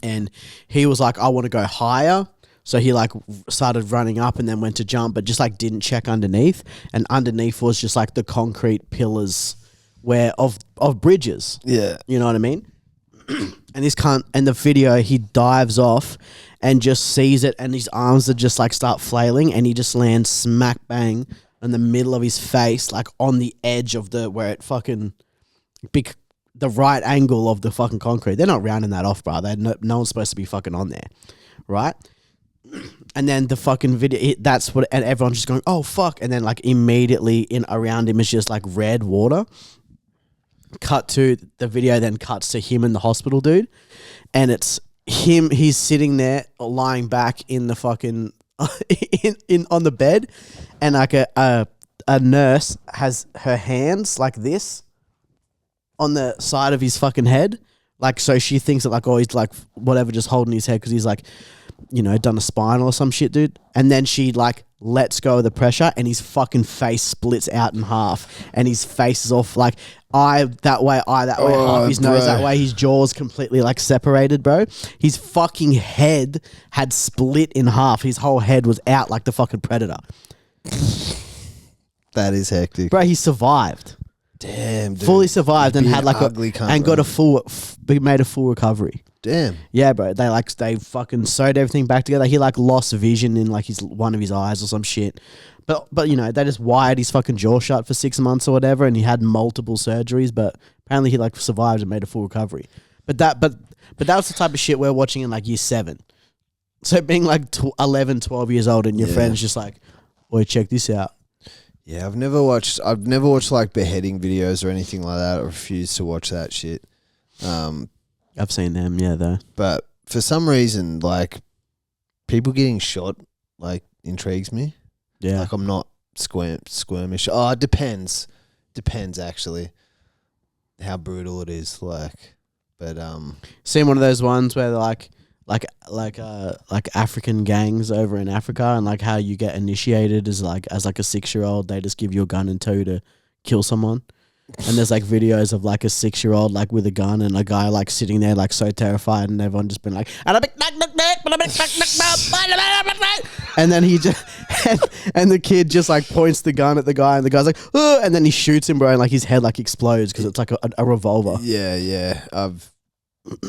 And he was like, I want to go higher. So he like started running up and then went to jump, but just like didn't check underneath. And underneath was just like the concrete pillars of bridges. Yeah. You know what I mean? And the video, he dives off and just sees it and his arms are just like start flailing and he just lands smack bang in the middle of his face, like on the edge of where it fucking the right angle of the fucking concrete. They're not rounding that off, bro. No one's supposed to be fucking on there, right? And then the fucking video, and everyone's just going, oh fuck, and then like immediately around him is just like red water. Cut to the video, then cuts to him in the hospital, dude, and it's him. He's sitting there, lying back in the fucking in on the bed, and like a nurse has her hands like this on the side of his fucking head, like so she thinks that like he's like whatever, just holding his head because he's like, you know, done a spinal or some shit, dude. And then she like lets go of the pressure, and his fucking face splits out in half, and his face is off like eye that way, half his nose that way, his jaw's completely like separated, bro. His fucking head had split in half. His whole head was out like the fucking Predator. That is hectic, bro. He survived. Damn, dude. Fully survived and had like ugly cunt, and got a full, made a full recovery. Damn. Yeah, bro. They fucking sewed everything back together. He like lost vision in like one of his eyes or some shit. But you know, they just wired his fucking jaw shut for 6 months or whatever, and he had multiple surgeries, but apparently he like survived and made a full recovery. But that was the type of shit we're watching in like year 7. So being like 11, 12 years old and your friend's just like, "Boy, check this out." Yeah, I've never watched like beheading videos or anything like that. I refuse to watch that shit. I've seen them, yeah, though. But for some reason, like, people getting shot, like, intrigues me. Yeah. Like, I'm not squirmish. Oh, it depends. Depends, actually, how brutal it is. Like, but seen one of those ones where they're like African gangs over in Africa, and like how you get initiated as like a 6-year-old, they just give you a gun and tell you to kill someone. And there's like videos of like a 6-year-old like with a gun and a guy like sitting there like so terrified, and everyone just been like, and then he just and the kid just like points the gun at the guy, and the guy's like, "Ugh," and then he shoots him, bro, and like his head like explodes because it's like a revolver. Yeah.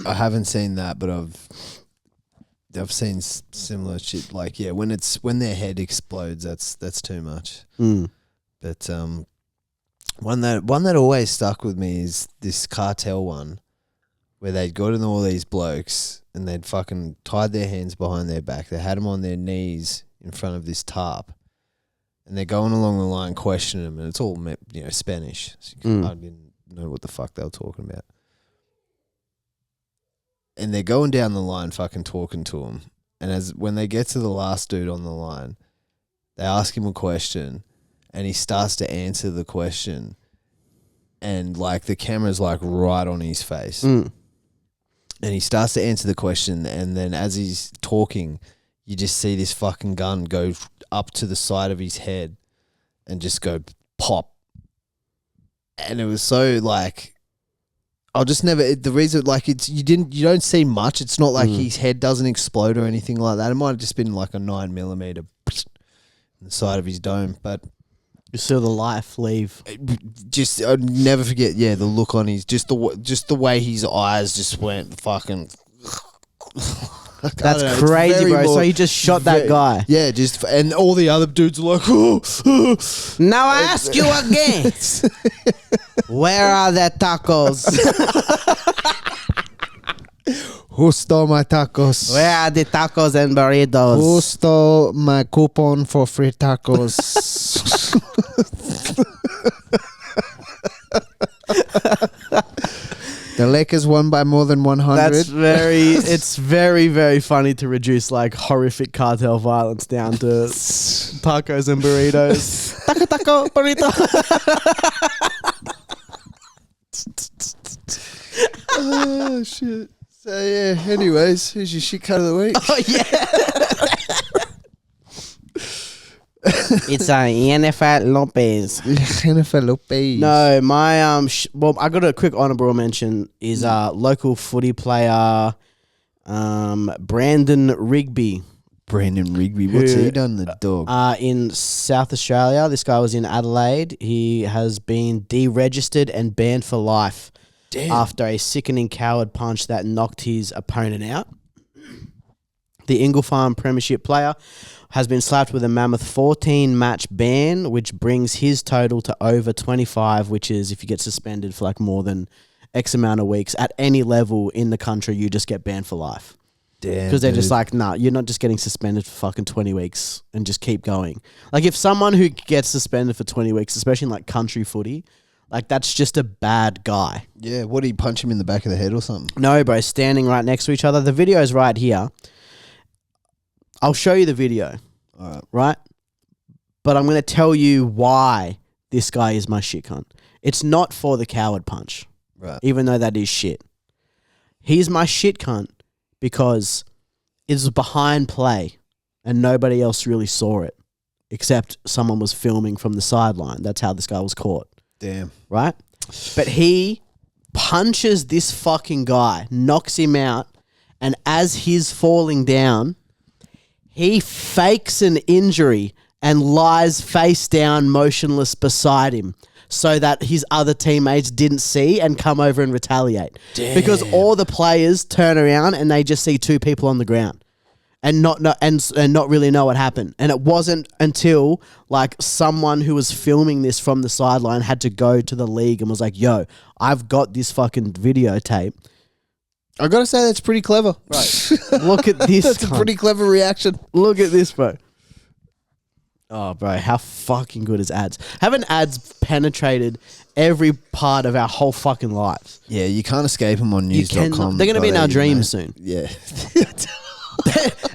I haven't seen that, but I've seen similar shit. Like, yeah, when their head explodes, that's too much. But one that always stuck with me is this cartel one, where they'd gotten all these blokes and they'd fucking tied their hands behind their back. They had them on their knees in front of this tarp, and they're going along the line questioning them, and it's all Spanish. So I didn't know what the fuck they were talking about. And they're going down the line fucking talking to him. And when they get to the last dude on the line, they ask him a question, and he starts to answer the question, and like the camera's like right on his face. And he starts to answer the question, and then as he's talking, you just see this fucking gun go up to the side of his head and just go pop. And it was so like, I'll just never. The reason, like, you don't see much. It's not like his head doesn't explode or anything like that. It might have just been like a 9mm in the side of his dome, but you saw the life leave. Just I'd never forget. Yeah, the look on his just the way his eyes just went fucking. That's crazy, bro. So he just shot that guy. Yeah, and all the other dudes are like, oh. Now I ask you again, where are the tacos? Who stole my tacos? Where are the tacos and burritos? Who stole my coupon for free tacos? The Lakers won by more than 100. It's very, very funny to reduce like horrific cartel violence down to tacos and burritos. Taco, burrito. Oh, shit. So, yeah, anyways, who's your shit cut of the week? Oh, yeah. It's Jennifer Lopez. Jennifer Lopez. No, my well, I got a quick honorable mention. Is local footy player, Brandon Rigby. Brandon Rigby. What's he done, the dog? In South Australia. This guy was in Adelaide. He has been deregistered and banned for life. Damn. After a sickening coward punch that knocked his opponent out. The Ingle Farm Premiership player has been slapped with a mammoth 14-match ban, which brings his total to over 25, which is if you get suspended for like more than X amount of weeks at any level in the country, you just get banned for life. Damn. Because they're just like, nah, you're not just getting suspended for fucking 20 weeks and just keep going. Like if someone who gets suspended for 20 weeks, especially in like country footy, like that's just a bad guy. Yeah, what, did he punch him in the back of the head or something? No, bro, standing right next to each other. The video's right here. I'll show you the video. All right. right? But I'm going to tell you why this guy is my shit cunt. It's not for the coward punch, Right. even though that is shit. He's my shit cunt because it was behind play and nobody else really saw it except someone was filming from the sideline. That's how this guy was caught. Damn. Right? But he punches this fucking guy, knocks him out, and as he's falling down, he fakes an injury and lies face down motionless beside him so that his other teammates didn't see and come over and retaliate. Damn. Because all the players turn around and they just see two people on the ground and not really know what happened. And it wasn't until like someone who was filming this from the sideline had to go to the league and was like, yo, I've got this fucking videotape. I gotta say that's pretty clever. Right. Look at this. That's a pretty clever reaction. Look at this, bro. Oh, bro, how fucking good is ads? Haven't ads penetrated every part of our whole fucking lives? Yeah, you can't escape them on news.com. They're going to be in our dreams soon. Yeah.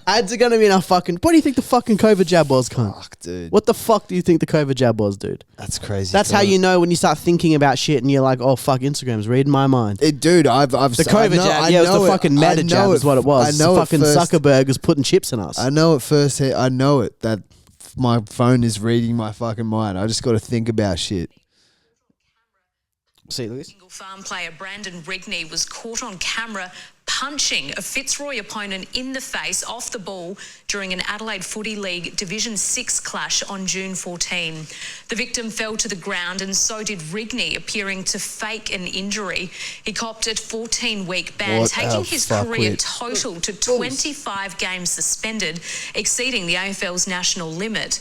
Ads are going to be in our fucking... What do you think the fucking COVID jab was, cunt? Fuck, dude. What the fuck do you think the COVID jab was, dude? That's crazy. That's how you know when you start thinking about shit and you're like, oh, fuck, Instagram's reading my mind. Dude, I've The COVID jab, yeah, it was the fucking meta jab is what it was. I know the fucking first, Zuckerberg was putting chips in us. I know it first. I know it, that my phone is reading my fucking mind. I just got to think about shit. See, Lewis? Single farm player Brandon Rigney was caught on camera punching a Fitzroy opponent in the face off the ball during an Adelaide Footy League Division 6 clash on June 14. The victim fell to the ground and so did Rigney, appearing to fake an injury. He copped a 14-week ban, taking his career total to 25 games suspended, exceeding the AFL's national limit.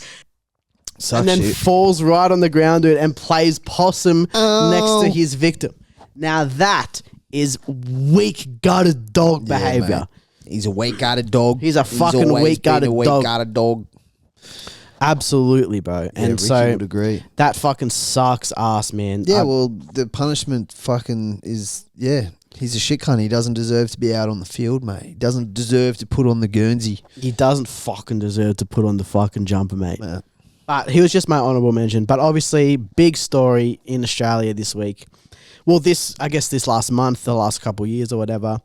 Suck and then shit. falls right on the ground, dude, and plays possum next to his victim. Now that is weak gutted dog behavior. Mate. He's a weak-gutted dog. He's a fucking weak-gutted dog. Weak-gutted dog. Absolutely, bro. And Ricky so would agree. that fucking sucks ass, man. Yeah, well, the punishment fucking is, he's a shit cunt. He doesn't deserve to be out on the field, mate. He doesn't deserve to put on the Guernsey. He doesn't fucking deserve to put on the fucking jumper, mate. Nah. But he was just my honourable mention. But obviously, big story in Australia this week. Well, this last month, the last couple of years or whatever,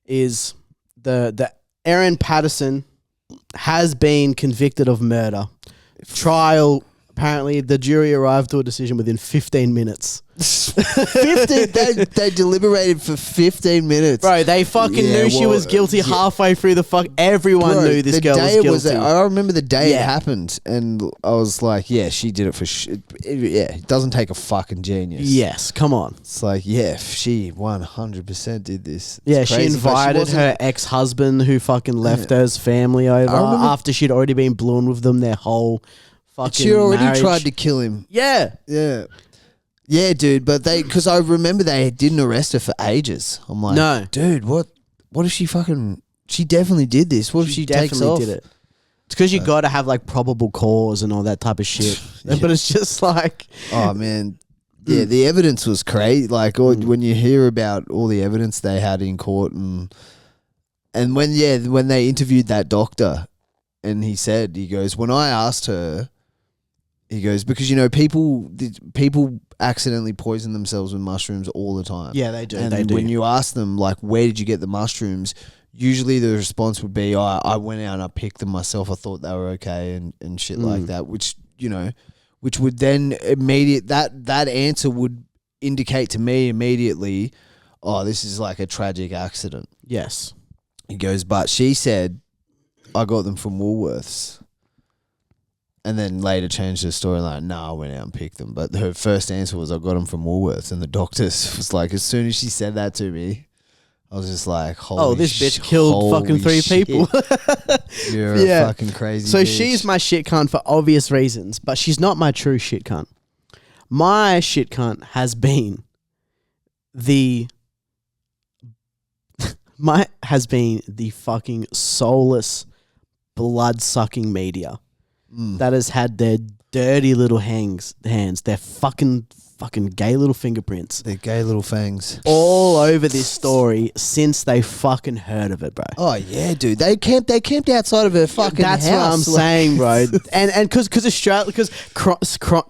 is the Erin Patterson has been convicted of murder. Trial, apparently, the jury arrived to a decision within 15 minutes. 15. They deliberated for 15 minutes. Bro, they fucking knew she was guilty halfway through the fuck. Everyone knew this girl was guilty. I remember the day it happened, and I was like, yeah, she did it for it doesn't take a fucking genius. Yes, come on. It's like, yeah, she 100% did this. Yeah, It's she crazy, but invited her ex-husband who fucking left her family over after she'd already been blown with them their whole fucking She already marriage. tried to kill him. Yeah. Yeah. Yeah, dude, but because I remember they didn't arrest her for ages. I'm like, No. dude, what if she definitely did this? What if she takes definitely off? did it. It's because you got to have like probable cause and all that type of shit. But it's just like... Oh, man. Yeah, the evidence was crazy. Like, when you hear about all the evidence they had in court and when they interviewed that doctor and he goes, when I asked her, he goes, because, people accidentally poison themselves with mushrooms all the time. Yeah, they do. And when you ask them, like, where did you get the mushrooms? Usually the response would be, I went out and I picked them myself. I thought they were okay and shit like that, which would then that answer would indicate to me immediately, oh, this is like a tragic accident. Yes. He goes, but she said, I got them from Woolworths. And then later changed her story like, I went out and picked them. But her first answer was, I got them from Woolworths. And the doctors was like, as soon as she said that to me, I was just like, holy this bitch killed fucking 3 people. You're a fucking crazy So bitch. she's my shit cunt for obvious reasons, but she's not my true shit cunt. My shit cunt has been the fucking soulless, blood-sucking media that has had their dirty little hands, their fucking fucking gay little fingerprints They're gay little fangs. all over this story since they fucking heard of it, bro. Oh yeah, dude. They camped outside of her fucking That's house. what I'm saying, bro. And because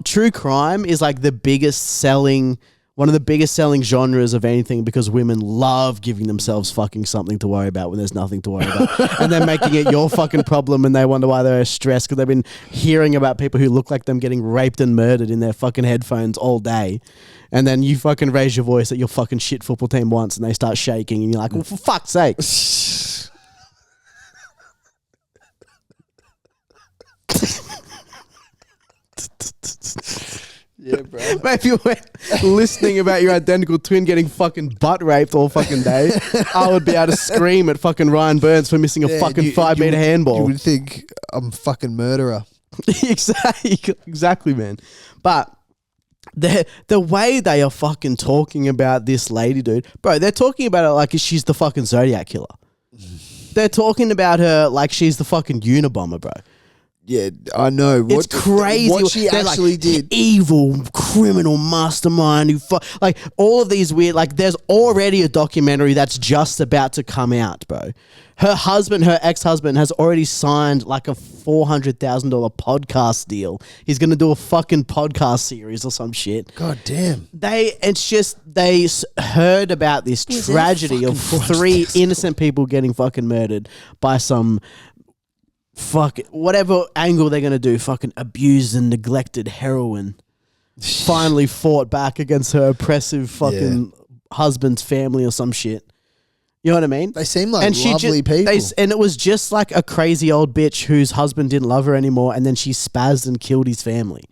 true crime is like one of the biggest selling genres of anything, because women love giving themselves fucking something to worry about when there's nothing to worry about. And then making it your fucking problem, and they wonder why they're stressed because they've been hearing about people who look like them getting raped and murdered in their fucking headphones all day. And then you fucking raise your voice at your fucking shit football team once and they start shaking and you're like, well, for fuck's sake. Yeah, bro. If you were listening about your identical twin getting fucking butt raped all fucking day, I would be able to scream at fucking Ryan Burns for missing a fucking 5 meter handball. You would think I'm a fucking murderer. Exactly, man. But the way they are fucking talking about this lady, dude, bro, they're talking about her like she's the fucking Zodiac killer. They're talking about her like she's the fucking Unabomber, bro. Yeah, I know. It's crazy what she They're actually like, did. Evil criminal mastermind who like all of these weird, like there's already a documentary that's just about to come out, bro. Her ex-husband has already signed like a $400,000 podcast deal. He's going to do a fucking podcast series or some shit. God damn. They heard about this tragedy of 3 innocent people getting fucking murdered by some whatever angle they're going to do, fucking abused and neglected heroine finally fought back against her oppressive fucking husband's family or some shit. You know what I mean? They seem like lovely people. And it was just like a crazy old bitch whose husband didn't love her anymore, and then she spazzed and killed his family.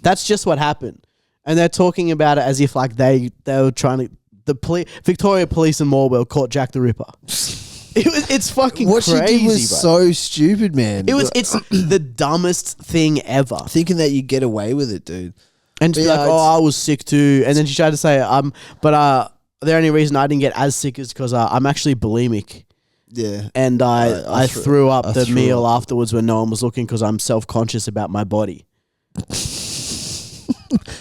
That's just what happened. And they're talking about it as if like they were trying to... Victoria Police in Morwell caught Jack the Ripper. It's fucking what crazy, she did was bro. so stupid, man. It's the dumbest thing ever. Thinking that you get away with it, dude. And she's like, I was sick too. And then she tried to say, the only reason I didn't get as sick is because I'm actually bulimic. Yeah. And I threw up the meal afterwards when no one was looking because I'm self-conscious about my body.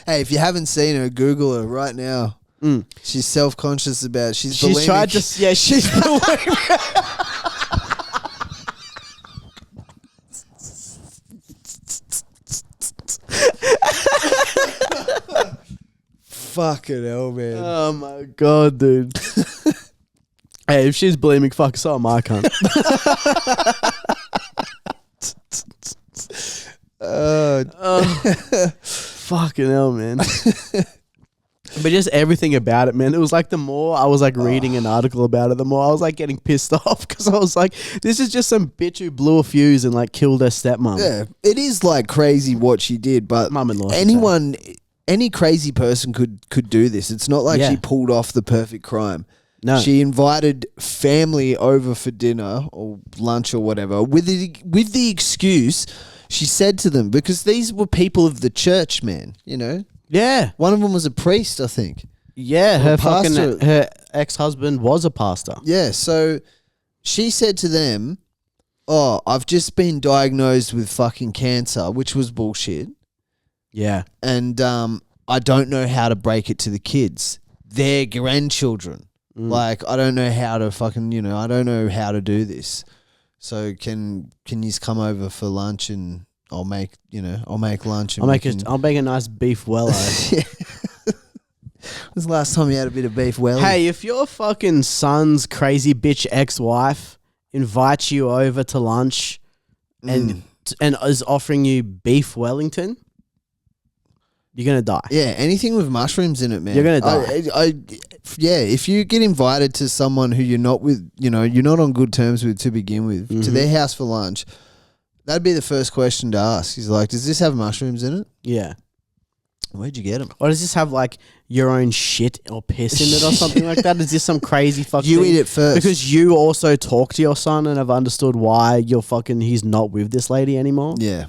Hey, if you haven't seen her, Google her right now. She's self-conscious about. She's bulimic. Tried to. Yeah, she's bulimic. Fucking hell, man. Oh my god, dude. Hey, if she's bulimic, fuck, so am I, cunt. Fucking hell, man. But just everything about it, man. It was like the more I was like reading an article about it, the more I was like getting pissed off because I was like, this is just some bitch who blew a fuse and like killed her stepmom. Yeah, it is like crazy what she did, but Mum-in-law. any crazy person could do this. It's not like she pulled off the perfect crime. No. She invited family over for dinner or lunch or whatever with the excuse, she said to them, because these were people of the church, man, you know? Yeah. One of them was a priest, I think. Yeah, Or her ex-husband was a pastor. Yeah, so she said to them, oh, I've just been diagnosed with fucking cancer, which was bullshit. Yeah. And I don't know how to break it to the kids. They're grandchildren. Like, I don't know how to fucking, I don't know how to do this. So can you come over for lunch and I'll make lunch. And I'll make a nice beef wello. When was the last time you had a bit of beef wello? Hey, if your fucking son's crazy bitch ex-wife invites you over to lunch and is offering you beef Wellington, you're going to die. Yeah, anything with mushrooms in it, man. You're going to die. Yeah, if you get invited to someone who you're not with, you're not on good terms with to begin with, to their house for lunch, that'd be the first question to ask. He's like, does this have mushrooms in it? Yeah. Where'd you get them? Or does this have like your own shit or piss in it or something like that? Is this some crazy fucking You thing? eat it first. Because you also talk to your son and have understood why he's not with this lady anymore? Yeah.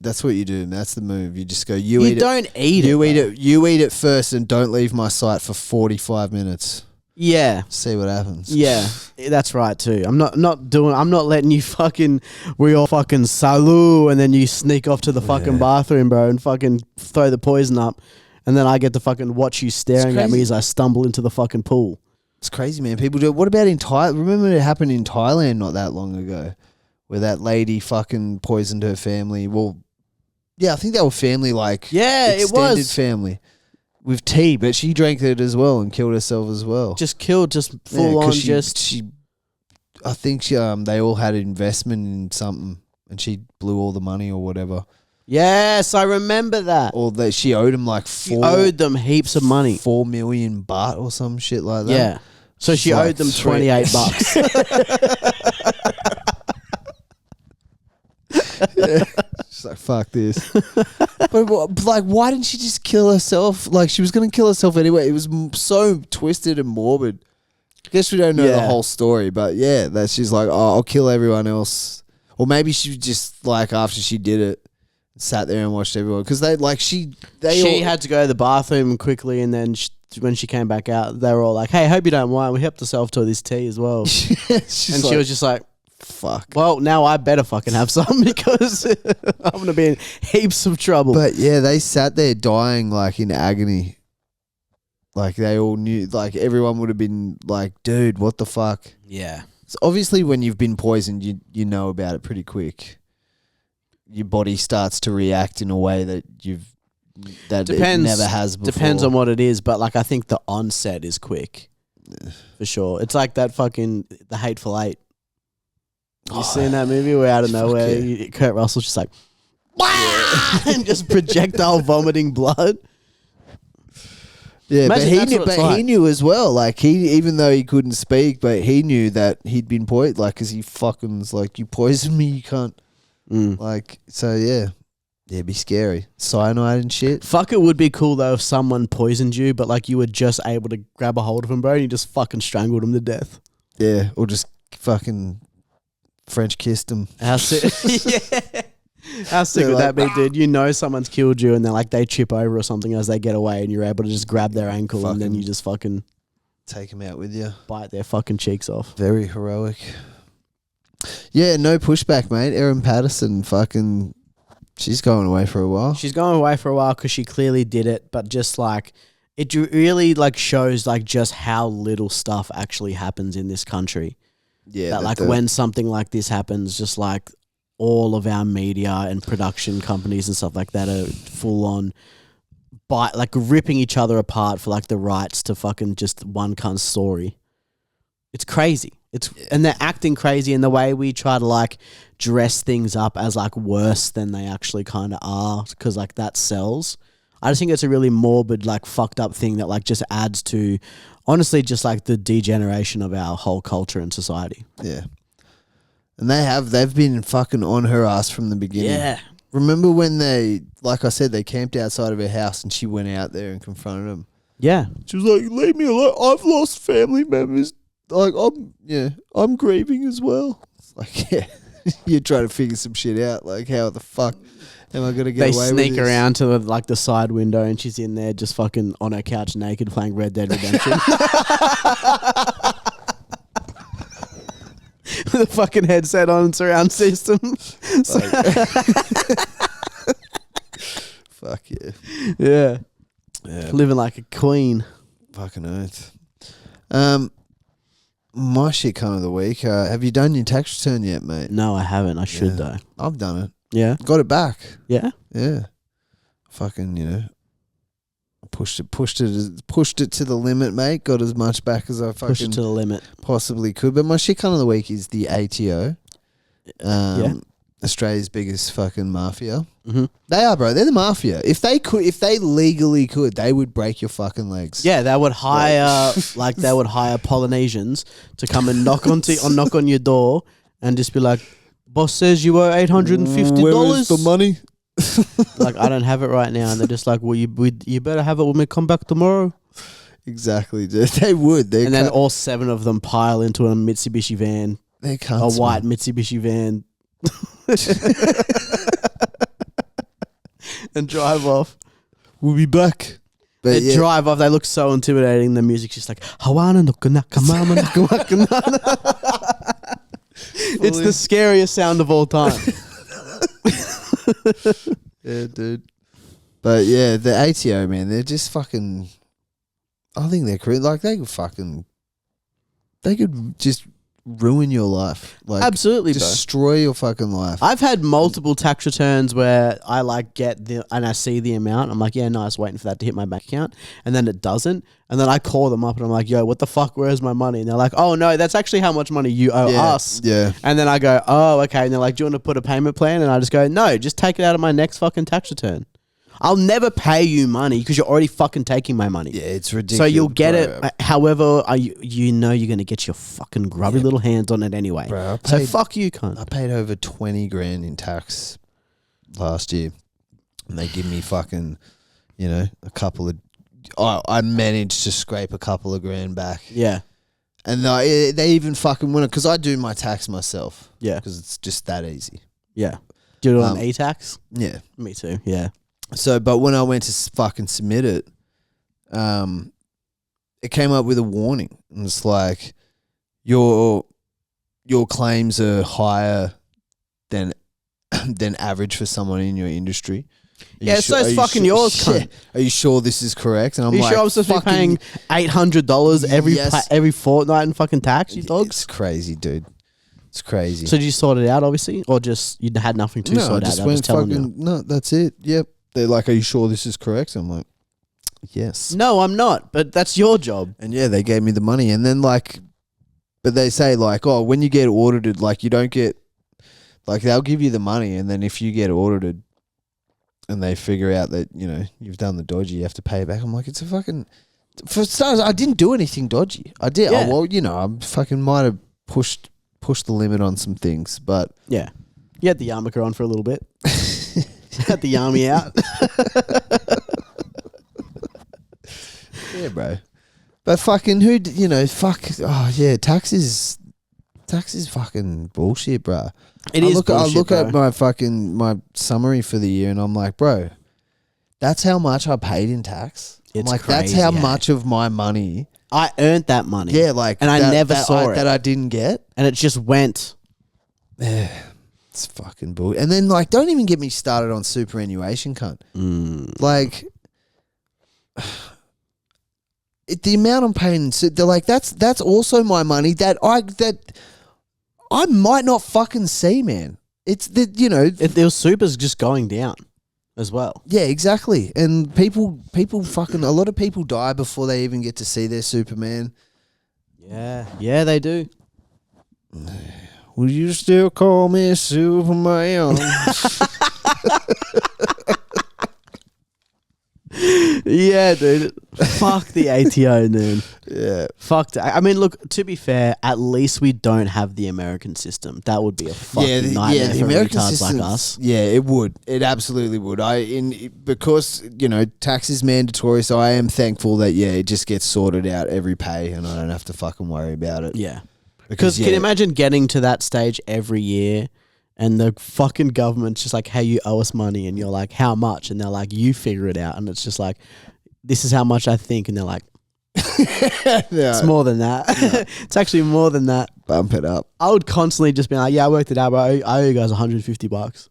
That's what you do. That's the move. You just go, You don't eat it. You eat it first and don't leave my sight for 45 minutes. Yeah. See what happens. Yeah, that's right too. I'm not letting you we all fucking salut and then you sneak off to the fucking bathroom, bro, and fucking throw the poison up And then I get to fucking watch you staring at me crazy. as I stumble into the fucking pool. It's crazy, man. People do it. What about in Thailand? Remember it happened in Thailand not that long ago where that lady fucking poisoned her family. Well, yeah, I think they were family, like Yeah, it extended was. family with tea, but she drank it as well and killed herself as well. Just killed, just Yeah, full 'cause on, I think they all had investment in something and she blew all the money or whatever. Yes, I remember that. Or that she owed him like She owed them heaps of money. 4 million baht or some shit like that. Yeah. So she She's owed like them three- 28 bucks. She's like, fuck this. but like, why didn't she just kill herself? Like, she was going to kill herself anyway. It was so twisted and morbid. I guess we don't know the Yeah. whole story, but yeah, that she's like, oh, I'll kill everyone else. Or maybe she just, like, after she did it, sat there and watched everyone. Because she had to go to the bathroom quickly, and then when she came back out, they were all like, hey, hope you don't mind. We helped ourselves to this tea as well. And she was just like, fuck. well, now I better fucking have some because I'm going to be in heaps of trouble. But yeah, they sat there dying like in agony. Like they all knew, like everyone would have been like, dude, what the fuck? yeah. So obviously when you've been poisoned, you know about it pretty quick. Your body starts to react in a way that it never has before. Depends on what it is, but like I think the onset is quick. For sure. It's like that fucking The Hateful Eight. You seen that movie where out of nowhere Kurt Russell's just like and just projectile vomiting blood? Yeah, Imagine that's what it's he like. knew as well. Like even though he couldn't speak, but he knew that he'd been poisoned. Like, cause he fucking was like, you poisoned me, you can't. Like, so yeah, it'd be scary. Cyanide and shit. Fuck, it would be cool though if someone poisoned you, but like you were just able to grab a hold of him, bro, and you just fucking strangled him to death. Yeah, or just fucking French kissed him. How sick? Yeah. How sick They're would that like, be, dude? You know someone's killed you, and then like they trip over or something as they get away, and you're able to just grab their ankle, and then Fucking- you just fucking Take him out with you. bite their fucking cheeks off. Very heroic. Yeah, no pushback, mate. Erin Patterson, fucking, she's going away for a while. She's going away for a while because she clearly did it, but just like it really like shows like just how little stuff actually happens in this country. Yeah, That like when something like this happens, just like all of our media and production companies and stuff like that are full on like ripping each other apart for like the rights to fucking just one cunt's story. It's crazy. And they're acting crazy in the way we try to like dress things up as like worse than they actually kind of are because like that sells. I just think it's a really morbid, like fucked up thing that like just adds to, honestly, just like the degeneration of our whole culture and society. Yeah. And they've been fucking on her ass from the beginning. Yeah. Remember when they, like I said, they camped outside of her house and she went out there and confronted them. Yeah. She was like, leave me alone. I've lost family members. Like, I'm grieving as well. It's like, yeah, you're trying to figure some shit out. Like, how the fuck am I going to get They away with this? sneak around to like the side window and she's in there just fucking on her couch naked playing Red Dead Redemption. With a fucking headset on and surround system. Fuck yeah. Yeah. Yeah. Living like a queen. Fucking oath. My shit kind of the week. Have you done your tax return yet, mate? No, I haven't. I should though. I've done it. Yeah. Got it back. Yeah. Yeah. Fucking, pushed it to the limit, mate. Got as much back as I Push it fucking to the limit. possibly could. But my shit kind of the week is the ATO. Yeah. Australia's biggest fucking mafia. Mm-hmm. They are, bro. They're the mafia. If they legally could, they would break your fucking legs. Yeah, they would hire they would hire Polynesians to come and knock on your door and just be like, boss says you owe $850. Where is the money? Like, I don't have it right now. And they're just like, well, you better have it when we come back tomorrow. Exactly, dude. They would. And then all 7 of them pile into a Mitsubishi van, they can't. a white Mitsubishi van, and drive off. We'll be back. But They yeah, drive off. They look so intimidating. The music's just like, Hawana nukanaka mama nukanaka. It's the scariest sound of all time. yeah, dude. But yeah, the ATO, man, they're just fucking. I think they're like they could just ruin your life. Like Absolutely, bro. destroy your fucking life. I've had multiple tax returns where I like and I see the amount. I'm like, yeah, nice, waiting for that to hit my bank account, and then it doesn't. And then I call them up and I'm like, yo, what the fuck? Where's my money? And they're like, oh no, that's actually how much money you owe us. Yeah. And then I go, oh, okay. And they're like, do you want to put a payment plan? And I just go, no, just take it out of my next fucking tax return. I'll never pay you money because you're already fucking taking my money. Yeah, it's ridiculous. So you'll get it. However, you know you're going to get your fucking grubby little hands on it anyway. Bro, so fuck you, cunt. I paid over 20 grand in tax last year, and they give me fucking, a couple of. I managed to scrape a couple of grand back. Yeah. And they even fucking win it because I do my tax myself. Yeah. Because it's just that easy. Yeah. Do you do it on e-tax? Yeah. Me too. Yeah. So, but when I went to fucking submit it, it came up with a warning. And it's like, your claims are higher than average for someone in your industry. Yeah, so it's fucking yours, cunt. Are you sure this is correct? And I'm Are you like, sure I'm supposed to be paying $800 every fortnight in fucking tax, you dogs? It's crazy, dude. It's crazy. So did you sort it out, obviously? Or just, you had nothing to sort out? I just went no, that's it. Yep. They're like, are you sure this is correct? I'm like, yes. No, I'm not, but that's your job. And yeah, they gave me the money. And then but they say like, oh, when you get audited, like you don't get, like they'll give you the money. And then if you get audited and they figure out that, you've done the dodgy, you have to pay it back. I'm like, it's a fucking, for starters, I didn't do anything dodgy. I did. Yeah. Oh, well, I fucking might have pushed the limit on some things, but. Yeah. You had the yarmulke on for a little bit. Had the army out. Yeah, bro. But fucking fuck. Oh yeah, tax is fucking bullshit, bro. I look at my summary for the year, and I'm like, bro, that's how much I paid in tax. It's like crazy, that's how much of my money I earned that money. Yeah, like and I never saw it that I didn't get, and it just went. It's fucking bull. And then don't even get me started on superannuation, cunt. Like, the amount I'm paying, they're like, that's also my money that I might not fucking see, man. It's Their super's just going down as well. Yeah, exactly. And people fucking, a lot of people die before they even get to see their Superman. Yeah, they do. Will you still call me Superman? Yeah, dude. Fuck the ATO, dude. Yeah. Fuck that. I mean, look, to be fair, at least we don't have the American system. That would be a fucking nightmare the for American retards system, like us. Yeah, it would. It absolutely would. Because, tax is mandatory, so I am thankful that, it just gets sorted out every pay and I don't have to fucking worry about it. Yeah. Because can you imagine getting to that stage every year and the fucking government's just like, hey, you owe us money. And you're like, how much? And they're like, you figure it out. And it's just like, this is how much I think. And they're like, it's more than that. It's actually more than that. Bump it up. I would constantly just be like, yeah, I worked it out, but I owe you guys $150.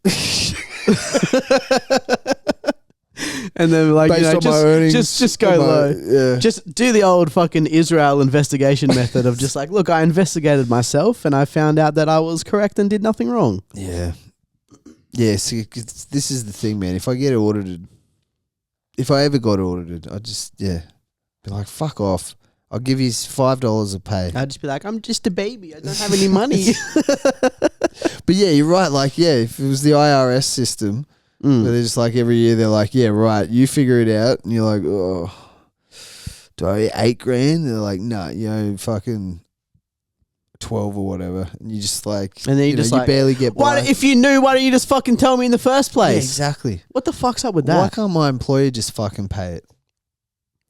And then like, based on my earnings, just go low. Yeah. Just do the old fucking Israel investigation method of just like, look, I investigated myself and I found out that I was correct and did nothing wrong. Yeah. Yeah, see, this is the thing, man. If I get audited, if I ever got audited, I'd just, be like, fuck off. I'll give you $5 a pay. I'd just be like, I'm just a baby. I don't have any money. But yeah, you're right. Like, if it was the IRS system, where they're just like every year they're like, yeah, right, you figure it out. And you're like, oh, do I owe you $8,000? They're like, no, fucking 12 or whatever. And you just like, and then you barely get by. If you knew, why don't you just fucking tell me in the first place? Yeah, exactly. What the fuck's up with that? Why can't my employer just fucking pay it?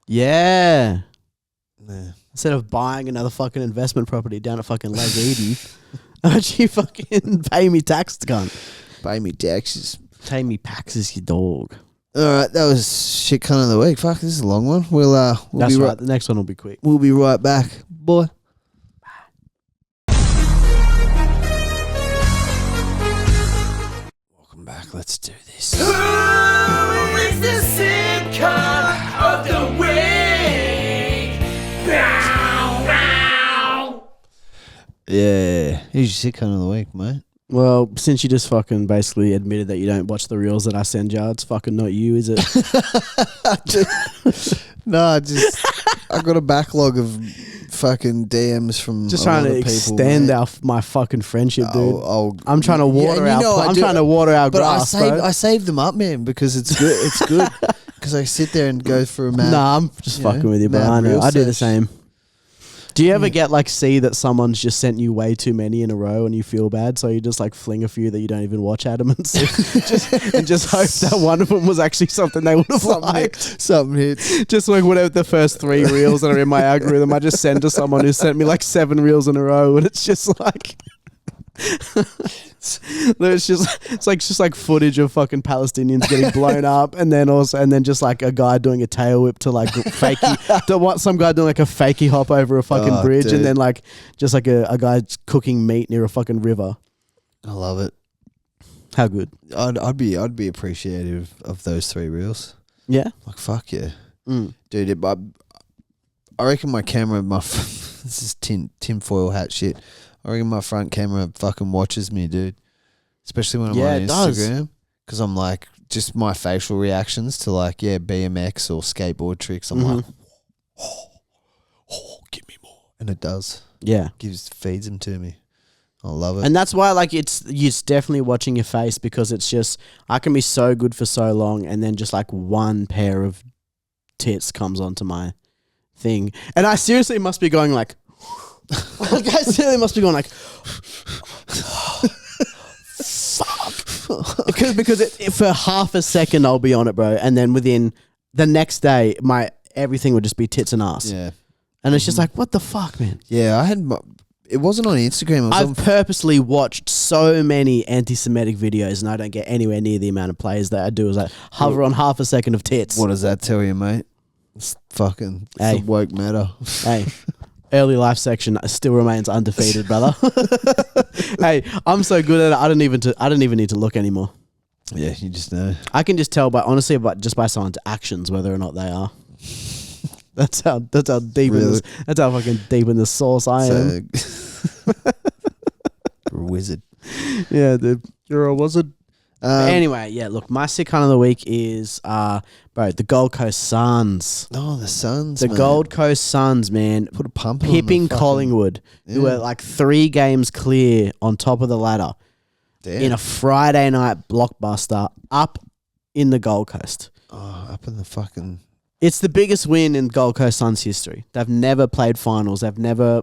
Yeah. Yeah. Instead of buying another fucking investment property down at fucking Lake Eden, aren't you fucking pay me tax, cunt? Pay me taxes. Pay me taxes, you dog. All right, that was shit cunt of the week. Fuck, this is a long one. We'll That's right. The next one will be quick. We'll be right back, boy. Welcome back. Let's do this. Who is this Yeah. Who's your sick cunt of the week, mate? Well, since you just fucking basically admitted that you don't watch the reels that I send you, it's fucking not you, is it? No, I got a backlog of fucking DMs from Just a trying lot to of people, extend mate. my fucking friendship, dude. I'll- I'm trying to water and you know I I'm do trying it, to water our but grass, I save them up, man, because it's good. It's good because I sit there and go through a mad. Nah, I'm just you know, fucking with you, bro. mad I know. reel I do the search. same. Do you ever get like see that someone's just sent you way too many in a row and you feel bad, so you just like fling a few that you don't even watch, Adam, and just hope that one of them was actually something they would have liked. Something hits. Just like whatever the first 3 reels that are in my algorithm, I just send to someone who sent me like 7 reels in a row, and it's just like. It's just like footage of fucking Palestinians getting blown up, and then just like a guy doing a tail whip to like some guy doing like a fakey hop over a fucking bridge, dude. and then like just like a guy cooking meat near a fucking river. I love it. How good? I'd be appreciative of those 3 reels. Yeah. Like fuck yeah, dude. I reckon my camera, this is tinfoil hat shit. I reckon my front camera fucking watches me, dude. Especially when I'm on it does. Instagram. Because I'm like, just my facial reactions to like, BMX or skateboard tricks. I'm like, give me more. And it does. Yeah. Feeds them to me. I love it. And that's why like it's definitely watching your face, because it's just, I can be so good for so long, and then just like one pair of tits comes onto my thing, and I seriously must be going like, like I seriously must be going like, fuck, because for half a second I'll be on it, bro, and then within the next day everything would just be tits and ass. Yeah. And it's just like, what the fuck, man? Yeah, it wasn't on Instagram. It was I've purposely watched so many anti-Semitic videos, and I don't get anywhere near the amount of plays that I do. Is like hover on half a second of tits. What does that tell you, mate? It's fucking Hey. the woke matter. Hey, early life section still remains undefeated, brother. Hey, I'm so good at it. I don't even need to look anymore. Yeah, you just know. I can just tell just by someone's actions whether or not they are. That's how deep Really? that's how fucking deep in the sauce I am. You're a wizard. Yeah, dude. You're a wizard. Anyway, yeah, look, my sick cunt of the week is the Gold Coast Suns. Oh, the Suns. The mate. Gold Coast Suns, man. Put a pump on Pipping the fucking- Collingwood, who Yeah. were like 3 games clear on top of the ladder Damn. in a Friday night blockbuster up in the Gold Coast. Up in the fucking. It's the biggest win in Gold Coast Suns history. They've never played finals. They've never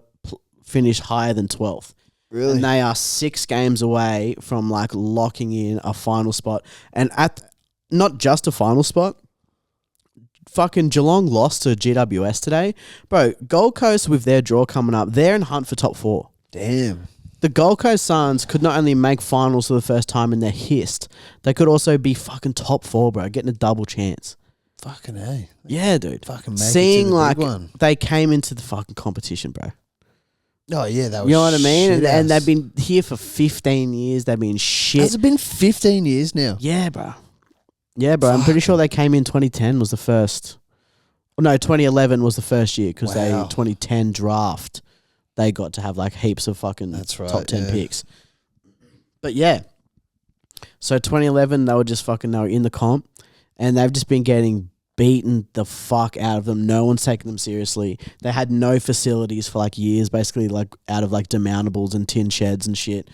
finished higher than 12th. Really? And they are 6 games away from like locking in a final spot. And not just a final spot. Fucking Geelong lost to GWS today. Bro, Gold Coast with their draw coming up, they're in hunt for top 4. Damn. The Gold Coast Suns could not only make finals for the first time in their hist, they could also be fucking top 4, bro, getting a double chance. Fucking A. Yeah, dude. Fucking make it to Seeing the like big one. they came into the fucking competition, bro. Oh, yeah, that was You know what I mean? shit And ass. they've been here for 15 years. They've been shit. Has it been 15 years now? Yeah, bro. Yeah, bro. I'm pretty sure they came in 2010 was the first. No, 2011 was the first year because they 2010 draft. They got to have like heaps of fucking That's right, top 10 yeah. picks. But yeah. So 2011, they were in the comp, and they've just been getting beaten the fuck out of them. No one's taking them seriously. They had no facilities for like years, basically like out of like demountables and tin sheds and shit.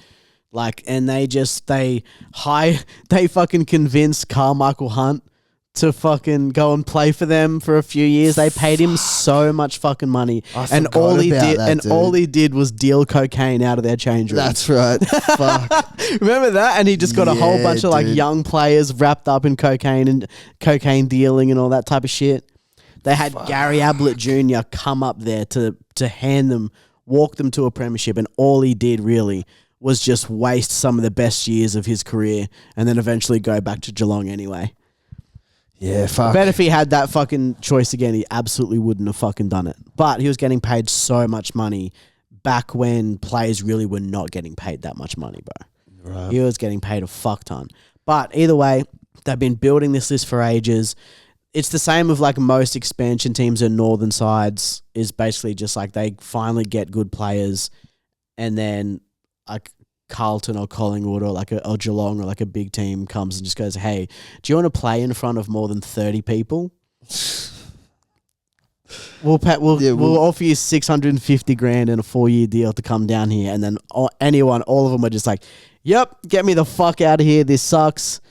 Like, and they fucking convinced Carmichael Hunt to fucking go and play for them for a few years. They paid him so much fucking money, and forgot all he about did, that, and dude. all he did was deal cocaine out of their change room. That's right. Fuck. Remember that? And he just got a whole Yeah, bunch of like dude. young players wrapped up in cocaine and cocaine dealing and all that type of shit. They had Gary Ablett Jr. come up there to walk them to a premiership, and all he did really was just waste some of the best years of his career and then eventually go back to Geelong anyway. Yeah, fuck. Bet if he had that fucking choice again, he absolutely wouldn't have fucking done it. But he was getting paid so much money back when players really were not getting paid that much money, bro. Right. He was getting paid a fuck ton. But either way, they've been building this list for ages. It's the same with like most expansion teams in northern sides, is basically just like they finally get good players and then like Carlton or Collingwood or like or Geelong or like a big team comes and just goes, hey, do you want to play in front of more than 30 people? We'll offer you 650 grand and a 4-year deal to come down here. And then all of them are just like, yep, get me the fuck out of here. This sucks.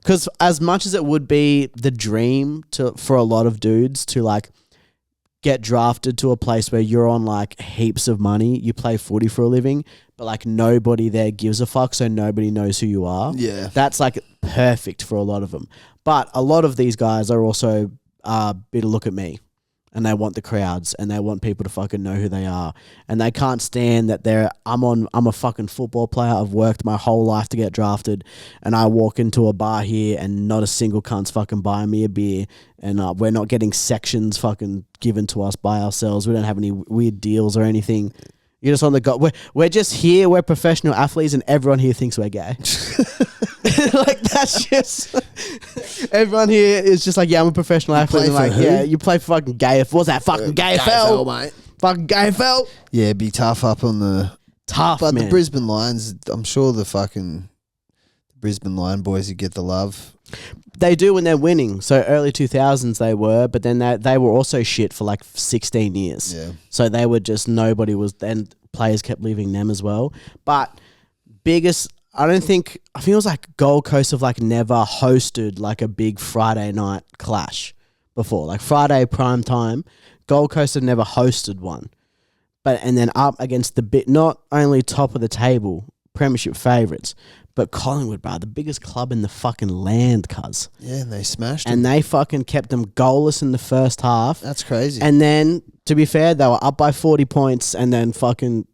Because as much as it would be the dream for a lot of dudes to like get drafted to a place where you're on like heaps of money, you play footy for a living, but like nobody there gives a fuck, so nobody knows who you are. Yeah. That's like perfect for a lot of them. But a lot of these guys are also bit of look at me. And they want the crowds, and they want people to fucking know who they are, and they can't stand that I'm a fucking football player. I've worked my whole life to get drafted, and I walk into a bar here, and not a single cunt's fucking buying me a beer, and we're not getting sections fucking given to us by ourselves. We don't have any weird deals or anything. You're just on the go. We're just here. We're professional athletes, and everyone here thinks we're gay. Like that's just everyone here is just like, yeah, I'm a professional athlete. And like, yeah, you play for fucking gay. What's that fucking GayFL, mate? Fucking GayFL. Yeah, it'd be tough up on the but the Brisbane Lions. I'm sure the fucking Brisbane Lion boys would get the love. They do when they're winning. So early 2000s they were, but then they were also shit for like 16 years. Yeah. So they were just, nobody was, then players kept leaving them as well. But I think it was like Gold Coast have like never hosted like a big Friday night clash before. Like Friday prime time, Gold Coast have never hosted one. And then up against not only top of the table, premiership favourites, but Collingwood, bro, the biggest club in the fucking land, cuz. Yeah, and they smashed them. And they fucking kept them goalless in the first half. That's crazy. And then, to be fair, they were up by 40 points, and then fucking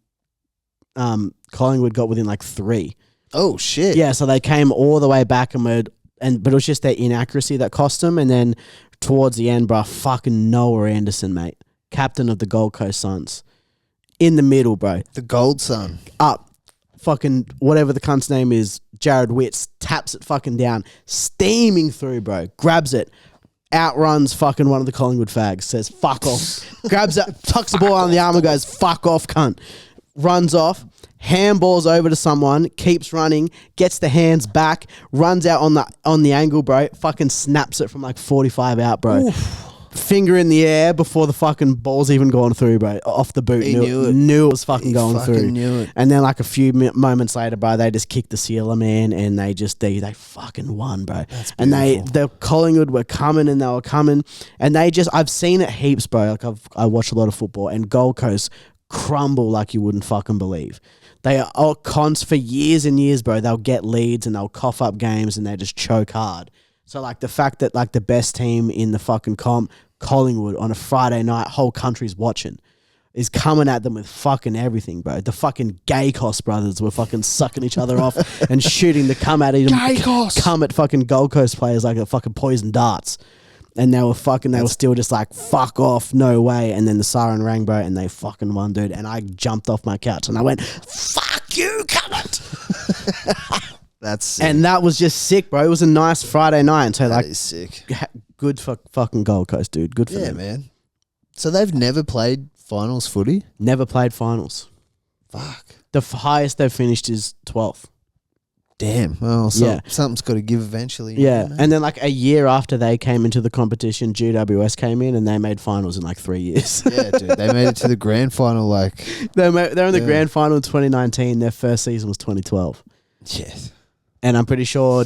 Collingwood got within like 3. Oh, shit. Yeah, so they came all the way back but it was just their inaccuracy that cost them. And then towards the end, bro, fucking Noah Anderson, mate, captain of the Gold Coast Suns, in the middle, bro. The Gold Sun. Up. Fucking whatever the cunt's name is, Jared Witts, taps it fucking down, steaming through, bro, grabs it, outruns fucking one of the Collingwood fags, says fuck off, grabs it, tucks the ball on the arm and goes fuck off, cunt, runs off, handballs over to someone, keeps running, gets the hands back, runs out on the angle, bro, fucking snaps it from like 45 out, bro. Oof. Finger in the air before the fucking ball's even gone through, bro. Off the boot. He knew it. Knew it was fucking going through. Knew it. And then like a few moments later, bro, they just kicked the sealer, man, and they fucking won, bro. That's and beautiful. the Collingwood were coming, and they just, I've seen it heaps, bro. Like I watched a lot of football, and Gold Coast crumble like you wouldn't fucking believe. They are all cons for years and years, bro. They'll get leads and they'll cough up games and they just choke hard. So, like, the fact that, like, the best team in the fucking comp, Collingwood, on a Friday night, whole country's watching, is coming at them with fucking everything, bro. The fucking Gaycos brothers were fucking sucking each other off and shooting the come at fucking Gold Coast players like a fucking poison darts. And they were still just like, fuck off, no way. And then the siren rang, bro, and they fucking won, dude. And I jumped off my couch and I went, fuck you, cunt. That's sick. And that was just sick, bro. It was a nice Friday night. So, That is sick. Good for fucking Gold Coast, dude. Good for them. Yeah, man. So they've never played finals footy? Never played finals. Fuck. The highest they've finished is 12th. Damn. Well, something's got to give eventually. Yeah. And then like a year after they came into the competition, GWS came in and they made finals in like 3 years. Yeah, dude. They made it to the grand final like... They're in the grand final in 2019. Their first season was 2012. Yes. And I'm pretty sure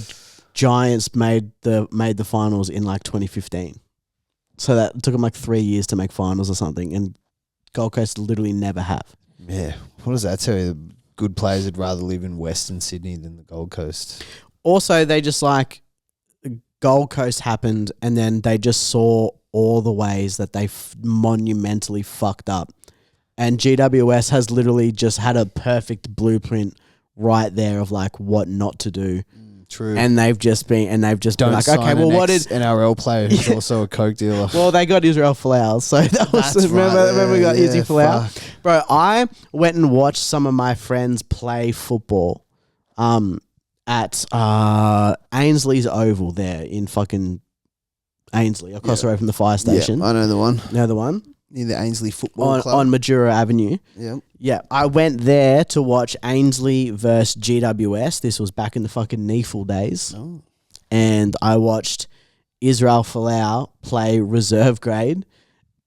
Giants made the finals in like 2015. So that took them like 3 years to make finals or something. And Gold Coast literally never have. Yeah. What does that tell you? Good players would rather live in Western Sydney than the Gold Coast. Also, they just like Gold Coast happened and then they just saw all the ways that they monumentally fucked up. And GWS has literally just had a perfect blueprint right there of like what not to do. True. And they've just been like, okay, well, what did NRL player who's also a coke dealer? Well, they got Israel Folau, so that was remember we got Izzy Folau. Fuck. Bro, I went and watched some of my friends play football at Ainsley's Oval there in fucking Ainslie, across the road from the fire station. Yeah, I know the one. You know the one? near the Ainsley Football Club. On Majura Avenue. Yeah. Yeah, I went there to watch Ainsley versus GWS. This was back in the fucking NEFL days. Oh. And I watched Israel Folau play reserve grade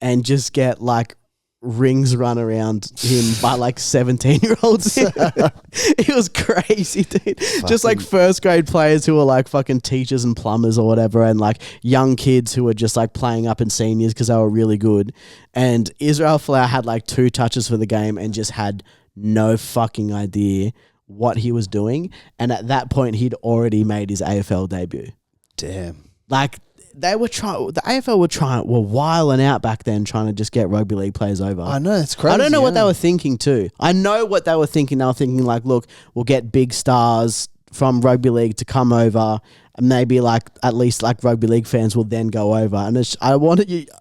and just get like rings run around him by like 17-year-olds. It was crazy, dude. Just like first grade players who were like fucking teachers and plumbers or whatever, and like young kids who were just like playing up in seniors because they were really good. And Israel Folau had like 2 touches for the game and just had no fucking idea what he was doing. And at that point, he'd already made his AFL debut. Damn. Like, they were the AFL were wiling out back then trying to just get rugby league players over. I know, it's crazy. I don't know what they were thinking too. I know what they were thinking. They were thinking like, look, we'll get big stars from rugby league to come over, and maybe like at least like rugby league fans will then go over. And I wanted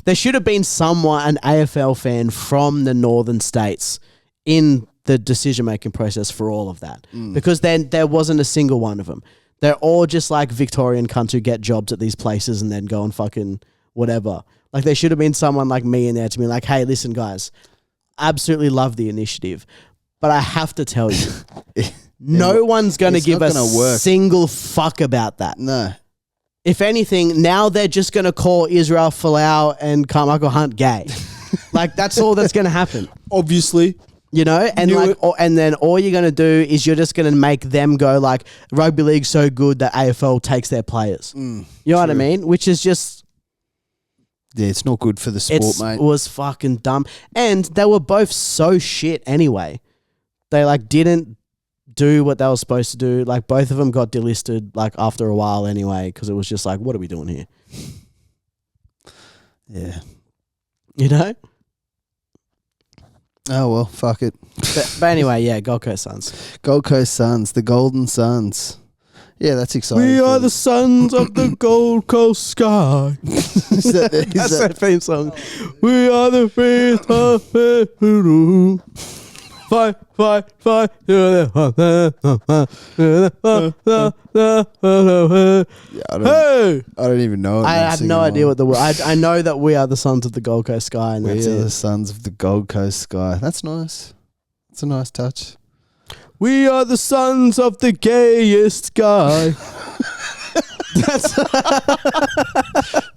there should have been an AFL fan from the northern states in the decision making process for all of that, because then there wasn't a single one of them. They're all just like Victorian cunts who get jobs at these places and then go and fucking whatever. Like, there should have been someone like me in there to be like, hey, listen, guys, absolutely love the initiative, but I have to tell you, no one's going to give a single fuck about that. No. If anything, now they're just going to call Israel Folau and Carmichael Hunt gay. Like, that's all that's going to happen. Obviously. You know, and and then all you're going to do is you're just going to make them go like, rugby league's so good that AFL takes their players. You know what I mean? Which is just... Yeah, it's not good for the sport, mate. It was fucking dumb. And they were both so shit anyway. They like didn't do what they were supposed to do. Like, both of them got delisted like after a while anyway, because it was just like, what are we doing here? Yeah. You know? Oh, well, fuck it. But anyway, yeah, Gold Coast Suns. Gold Coast Suns, the Golden Suns. Yeah, that's exciting. We are the sons of the Gold Coast sky. That's that theme song. We are the free of fight, fight, fight. Yeah, I don't even know it. I have no idea what the word. I know that we are the sons of the Gold Coast sky, and that's We are it. the sons of the Gold Coast sky. That's nice. It's a nice touch. We are the sons of the gayest guy.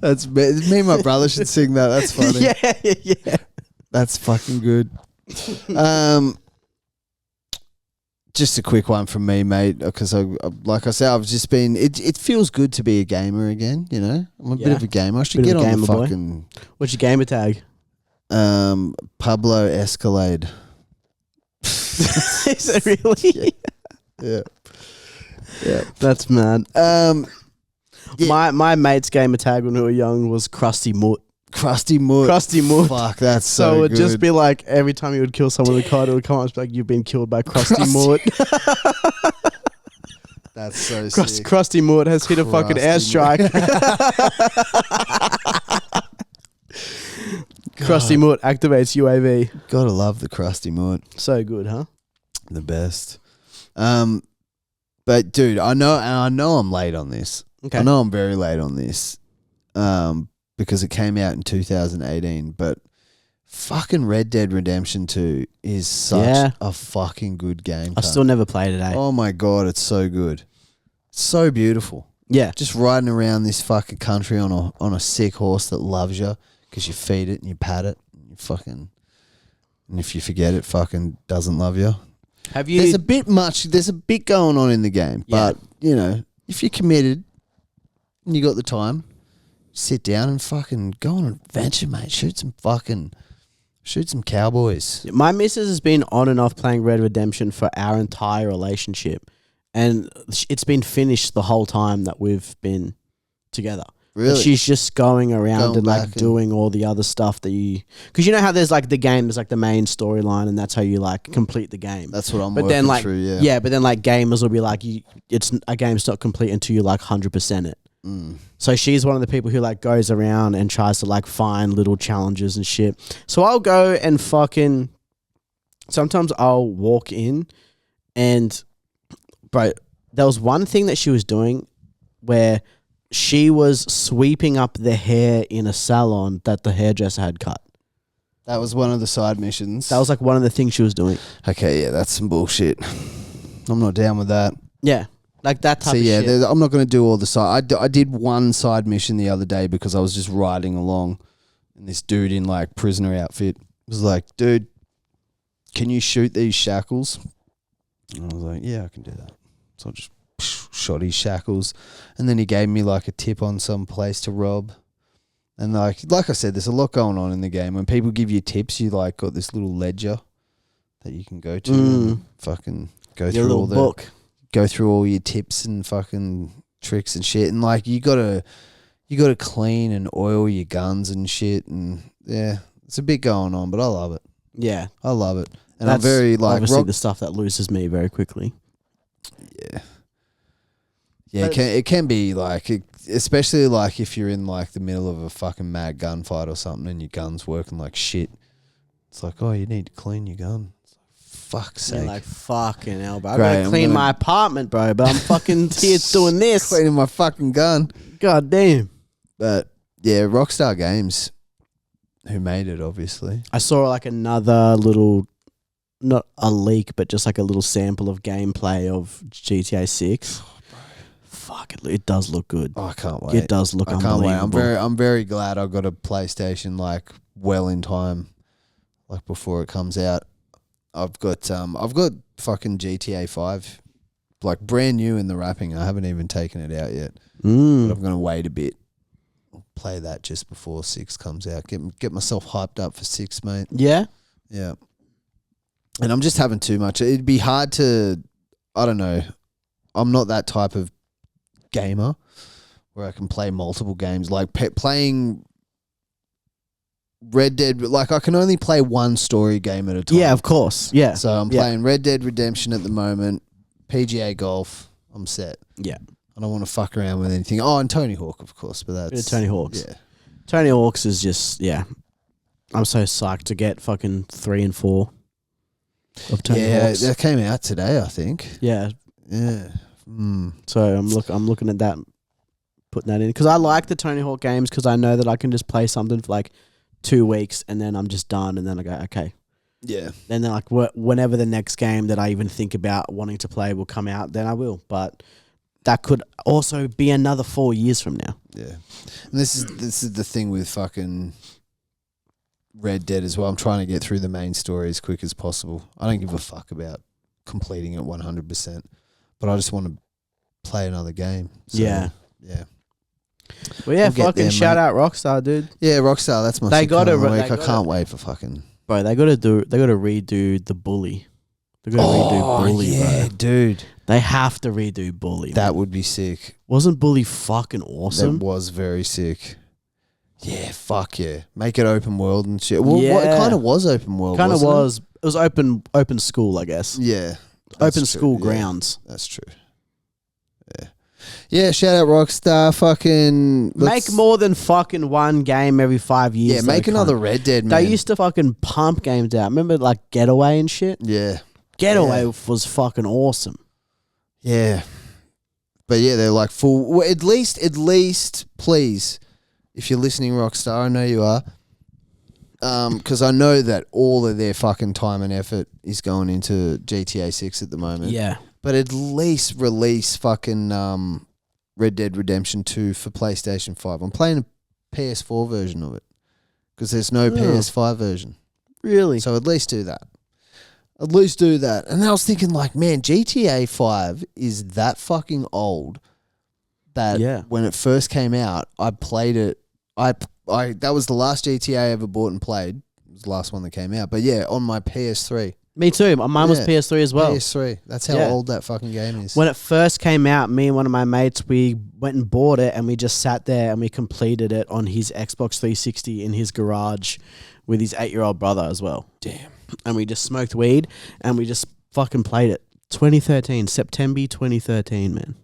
That's me and my brother should sing that. That's funny. Yeah. That's fucking good. Just a quick one from me, mate, because like I said, I've just been. It feels good to be a gamer again. You know, I'm a bit of a gamer. I should get on the fucking. What's your gamer tag? Pablo Escalade. Is it really? Yeah. That's mad. Yeah. My mate's gamer tag when we were young was Krusty Moot. Krusty Moot. Krusty Moot. Fuck, that's So it would good. just be like every time you would kill someone with a card, it would come up like you've been killed by Krusty Moot. That's so sick. Krusty Moot has hit a fucking airstrike. Krusty Moot activates UAV. Gotta love the Krusty Moot. So good, huh? The best. But dude, I know I'm late on this. Okay. I know I'm very late on this. Because it came out in 2018, but fucking Red Dead Redemption 2 is such a fucking good game. I still never played it, eh? Oh my God, it's so good. It's so beautiful. Yeah. Just riding around this fucking country on a sick horse that loves you because you feed it and you pat it. And you fucking, and if you forget it, fucking doesn't love you. Have you? There's a bit going on in the game, but you know, if you're committed and you got the time, sit down and fucking go on an adventure, mate. Shoot some cowboys. My missus has been on and off playing Red Redemption for our entire relationship, and it's been finished the whole time that we've been together. Really? And she's just going around and like doing all the other stuff that you, because you know how there's like the game, there's like the main storyline, and that's how you like complete the game. That's what I'm but working then like through. yeah, but then like gamers will be like, it's a game's not complete until you like 100% it. So she's one of the people who like goes around and tries to like find little challenges and shit. So I'll go and fucking, sometimes I'll walk in and, bro, there was one thing that she was doing where she was sweeping up the hair in a salon that the hairdresser had cut. That was one of the side missions. That was like one of the things she was doing. Okay, yeah, that's some bullshit. I'm not down with that. Yeah, like that type of shit. I'm not going to do all the side. I did one side mission the other day because I was just riding along, and this dude in like prisoner outfit was like, "Dude, can you shoot these shackles?" And I was like, "Yeah, I can do that." So I just shot his shackles, and then he gave me like a tip on some place to rob. And like I said, there's a lot going on in the game. When people give you tips, you like got this little ledger that you can go to and fucking go through all the book. Go through all your tips and fucking tricks and shit. And like you gotta clean and oil your guns and shit. And yeah, it's a bit going on, but I love it. Yeah, I love it. And that's I'm very like obviously the stuff that loses me very quickly. Yeah. Yeah, it can be like, especially like if you're in like the middle of a fucking mad gunfight or something and your gun's working like shit. It's like, oh, you need to clean your gun. It's like, fuck's sake. You're like, fucking hell, bro. I Great, gotta clean my apartment, bro, but I'm fucking here doing this. Cleaning my fucking gun. God damn. But yeah, Rockstar Games, who made it, obviously. I saw like another little, not a leak, but just like a little sample of gameplay of GTA 6. Fuck, it does look good. Oh, I can't wait. It does look unbelievable. I can't wait. I'm very glad I got a PlayStation like well in time, like before it comes out. I've got fucking GTA 5, like brand new in the wrapping. I haven't even taken it out yet. But I'm gonna wait a bit. I'll play that just before 6 comes out. Get myself hyped up for 6, mate. Yeah? Yeah. And I'm just having too much. It'd be hard to, I don't know. I'm not that type of gamer where I can play multiple games. Like playing Red Dead, like I can only play one story game at a time. Yeah, of course. Yeah. So I'm playing Red Dead Redemption at the moment, PGA Golf, I'm set. Yeah. I don't want to fuck around with anything. Oh, and Tony Hawk, of course, but that's... Tony Hawk's. Yeah. Tony Hawk's is just, yeah. I'm so psyched to get fucking 3 and 4 of Tony Hawk's. Yeah, that came out today, I think. Yeah. Yeah. So I'm looking at that, putting that in, because I like the Tony Hawk games because I know that I can just play something for like 2 weeks and then I'm just done and then I go, okay. Yeah. And then like whenever the next game that I even think about wanting to play will come out, then I will. But that could also be another 4 years from now. Yeah. And this is the thing with fucking Red Dead as well. I'm trying to get through the main story as quick as possible. I don't give a fuck about completing it 100%. But I just want to play another game. So, yeah. Well, yeah, We'll fucking there, shout mate. out Rockstar, dude. Yeah, Rockstar. That's my. They shit gotta of the re- week. they I gotta- can't wait for fucking. Bro, they gotta redo the Bully. They gotta redo Bully, yeah, bro. dude. They have to redo Bully. That man. would be sick. Wasn't Bully fucking awesome? That was very sick. Yeah, fuck yeah. Make it open world and shit. Well, Yeah. what, it kind of was open world. Kind of wasn't was. It was open school, I guess. It? Yeah. Open That's school true. Yeah, grounds. that's true. Yeah. Yeah, shout out Rockstar. Fucking. Make more than fucking one game every 5 years. Yeah, make another Red Dead, man. They used to fucking pump games out. Remember like Getaway and shit? Yeah. Getaway was fucking awesome. Yeah. But yeah, they're like full. Well, at least, please, if you're listening, Rockstar, I know you are. Because I know that all of their fucking time and effort is going into GTA 6 at the moment. Yeah. But at least release fucking Red Dead Redemption 2 for PlayStation 5. I'm playing a PS4 version of it because there's no PS5 version. Really? So at least do that. At least do that. And then I was thinking, like, man, GTA 5 is that fucking old that when it first came out, I played it. That was the last GTA I ever bought and played. It was the last one that came out. But yeah, on my PS3. Me too. Mine was PS3 as well. PS3. That's how old that fucking game is. When it first came out, me and one of my mates, we went and bought it and we just sat there and we completed it on his Xbox 360 in his garage with his 8-year-old brother as well. Damn. And we just smoked weed and we just fucking played it. 2013, September 2013, man.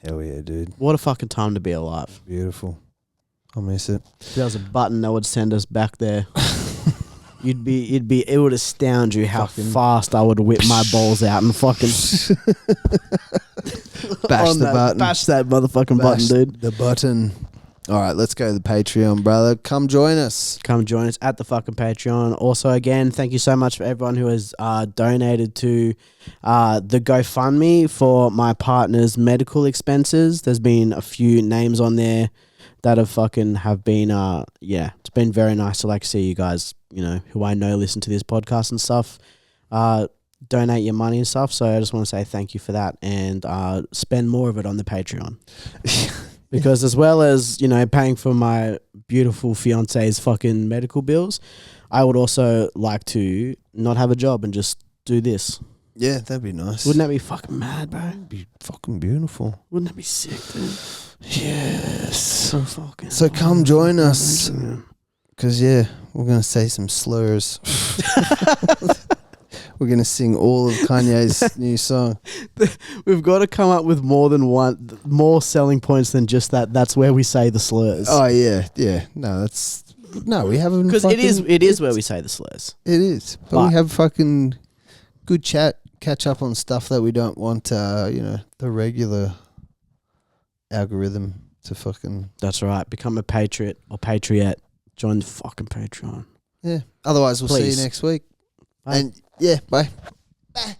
Hell yeah, dude. What a fucking time to be alive. Beautiful. I'll miss it. If there was a button that would send us back there, it would astound you how fast I would whip my balls out and fucking Bash the button. Bash that motherfucking button, dude. The button. All right, let's go to the Patreon, brother. Come join us. Come join us at the fucking Patreon. Also, again, thank you so much for everyone who has donated to the GoFundMe for my partner's medical expenses. There's been a few names on there that have been, it's been very nice to see you guys, who I know listen to this podcast and stuff, donate your money and stuff. So I just want to say thank you for that and spend more of it on the Patreon. Because as well as, paying for my beautiful fiance's fucking medical bills, I would also like to not have a job and just do this. Yeah, that'd be nice. Wouldn't that be fucking mad, bro? That'd be fucking beautiful. Wouldn't that be sick, dude? Yes. So come join us. Because, we're going to say some slurs. We're going to sing all of Kanye's new song. We've got to come up with more selling points than just that. That's where we say the slurs. Oh, yeah. Yeah. No, we haven't. Because it is where we say the slurs. It is. But we have fucking good catch up on stuff that we don't want, the regular algorithm to fucking. That's right. Become a patriot or patriot. Join the fucking Patreon. Yeah. Otherwise, we'll see you next week. Bye. And, bye. Bye.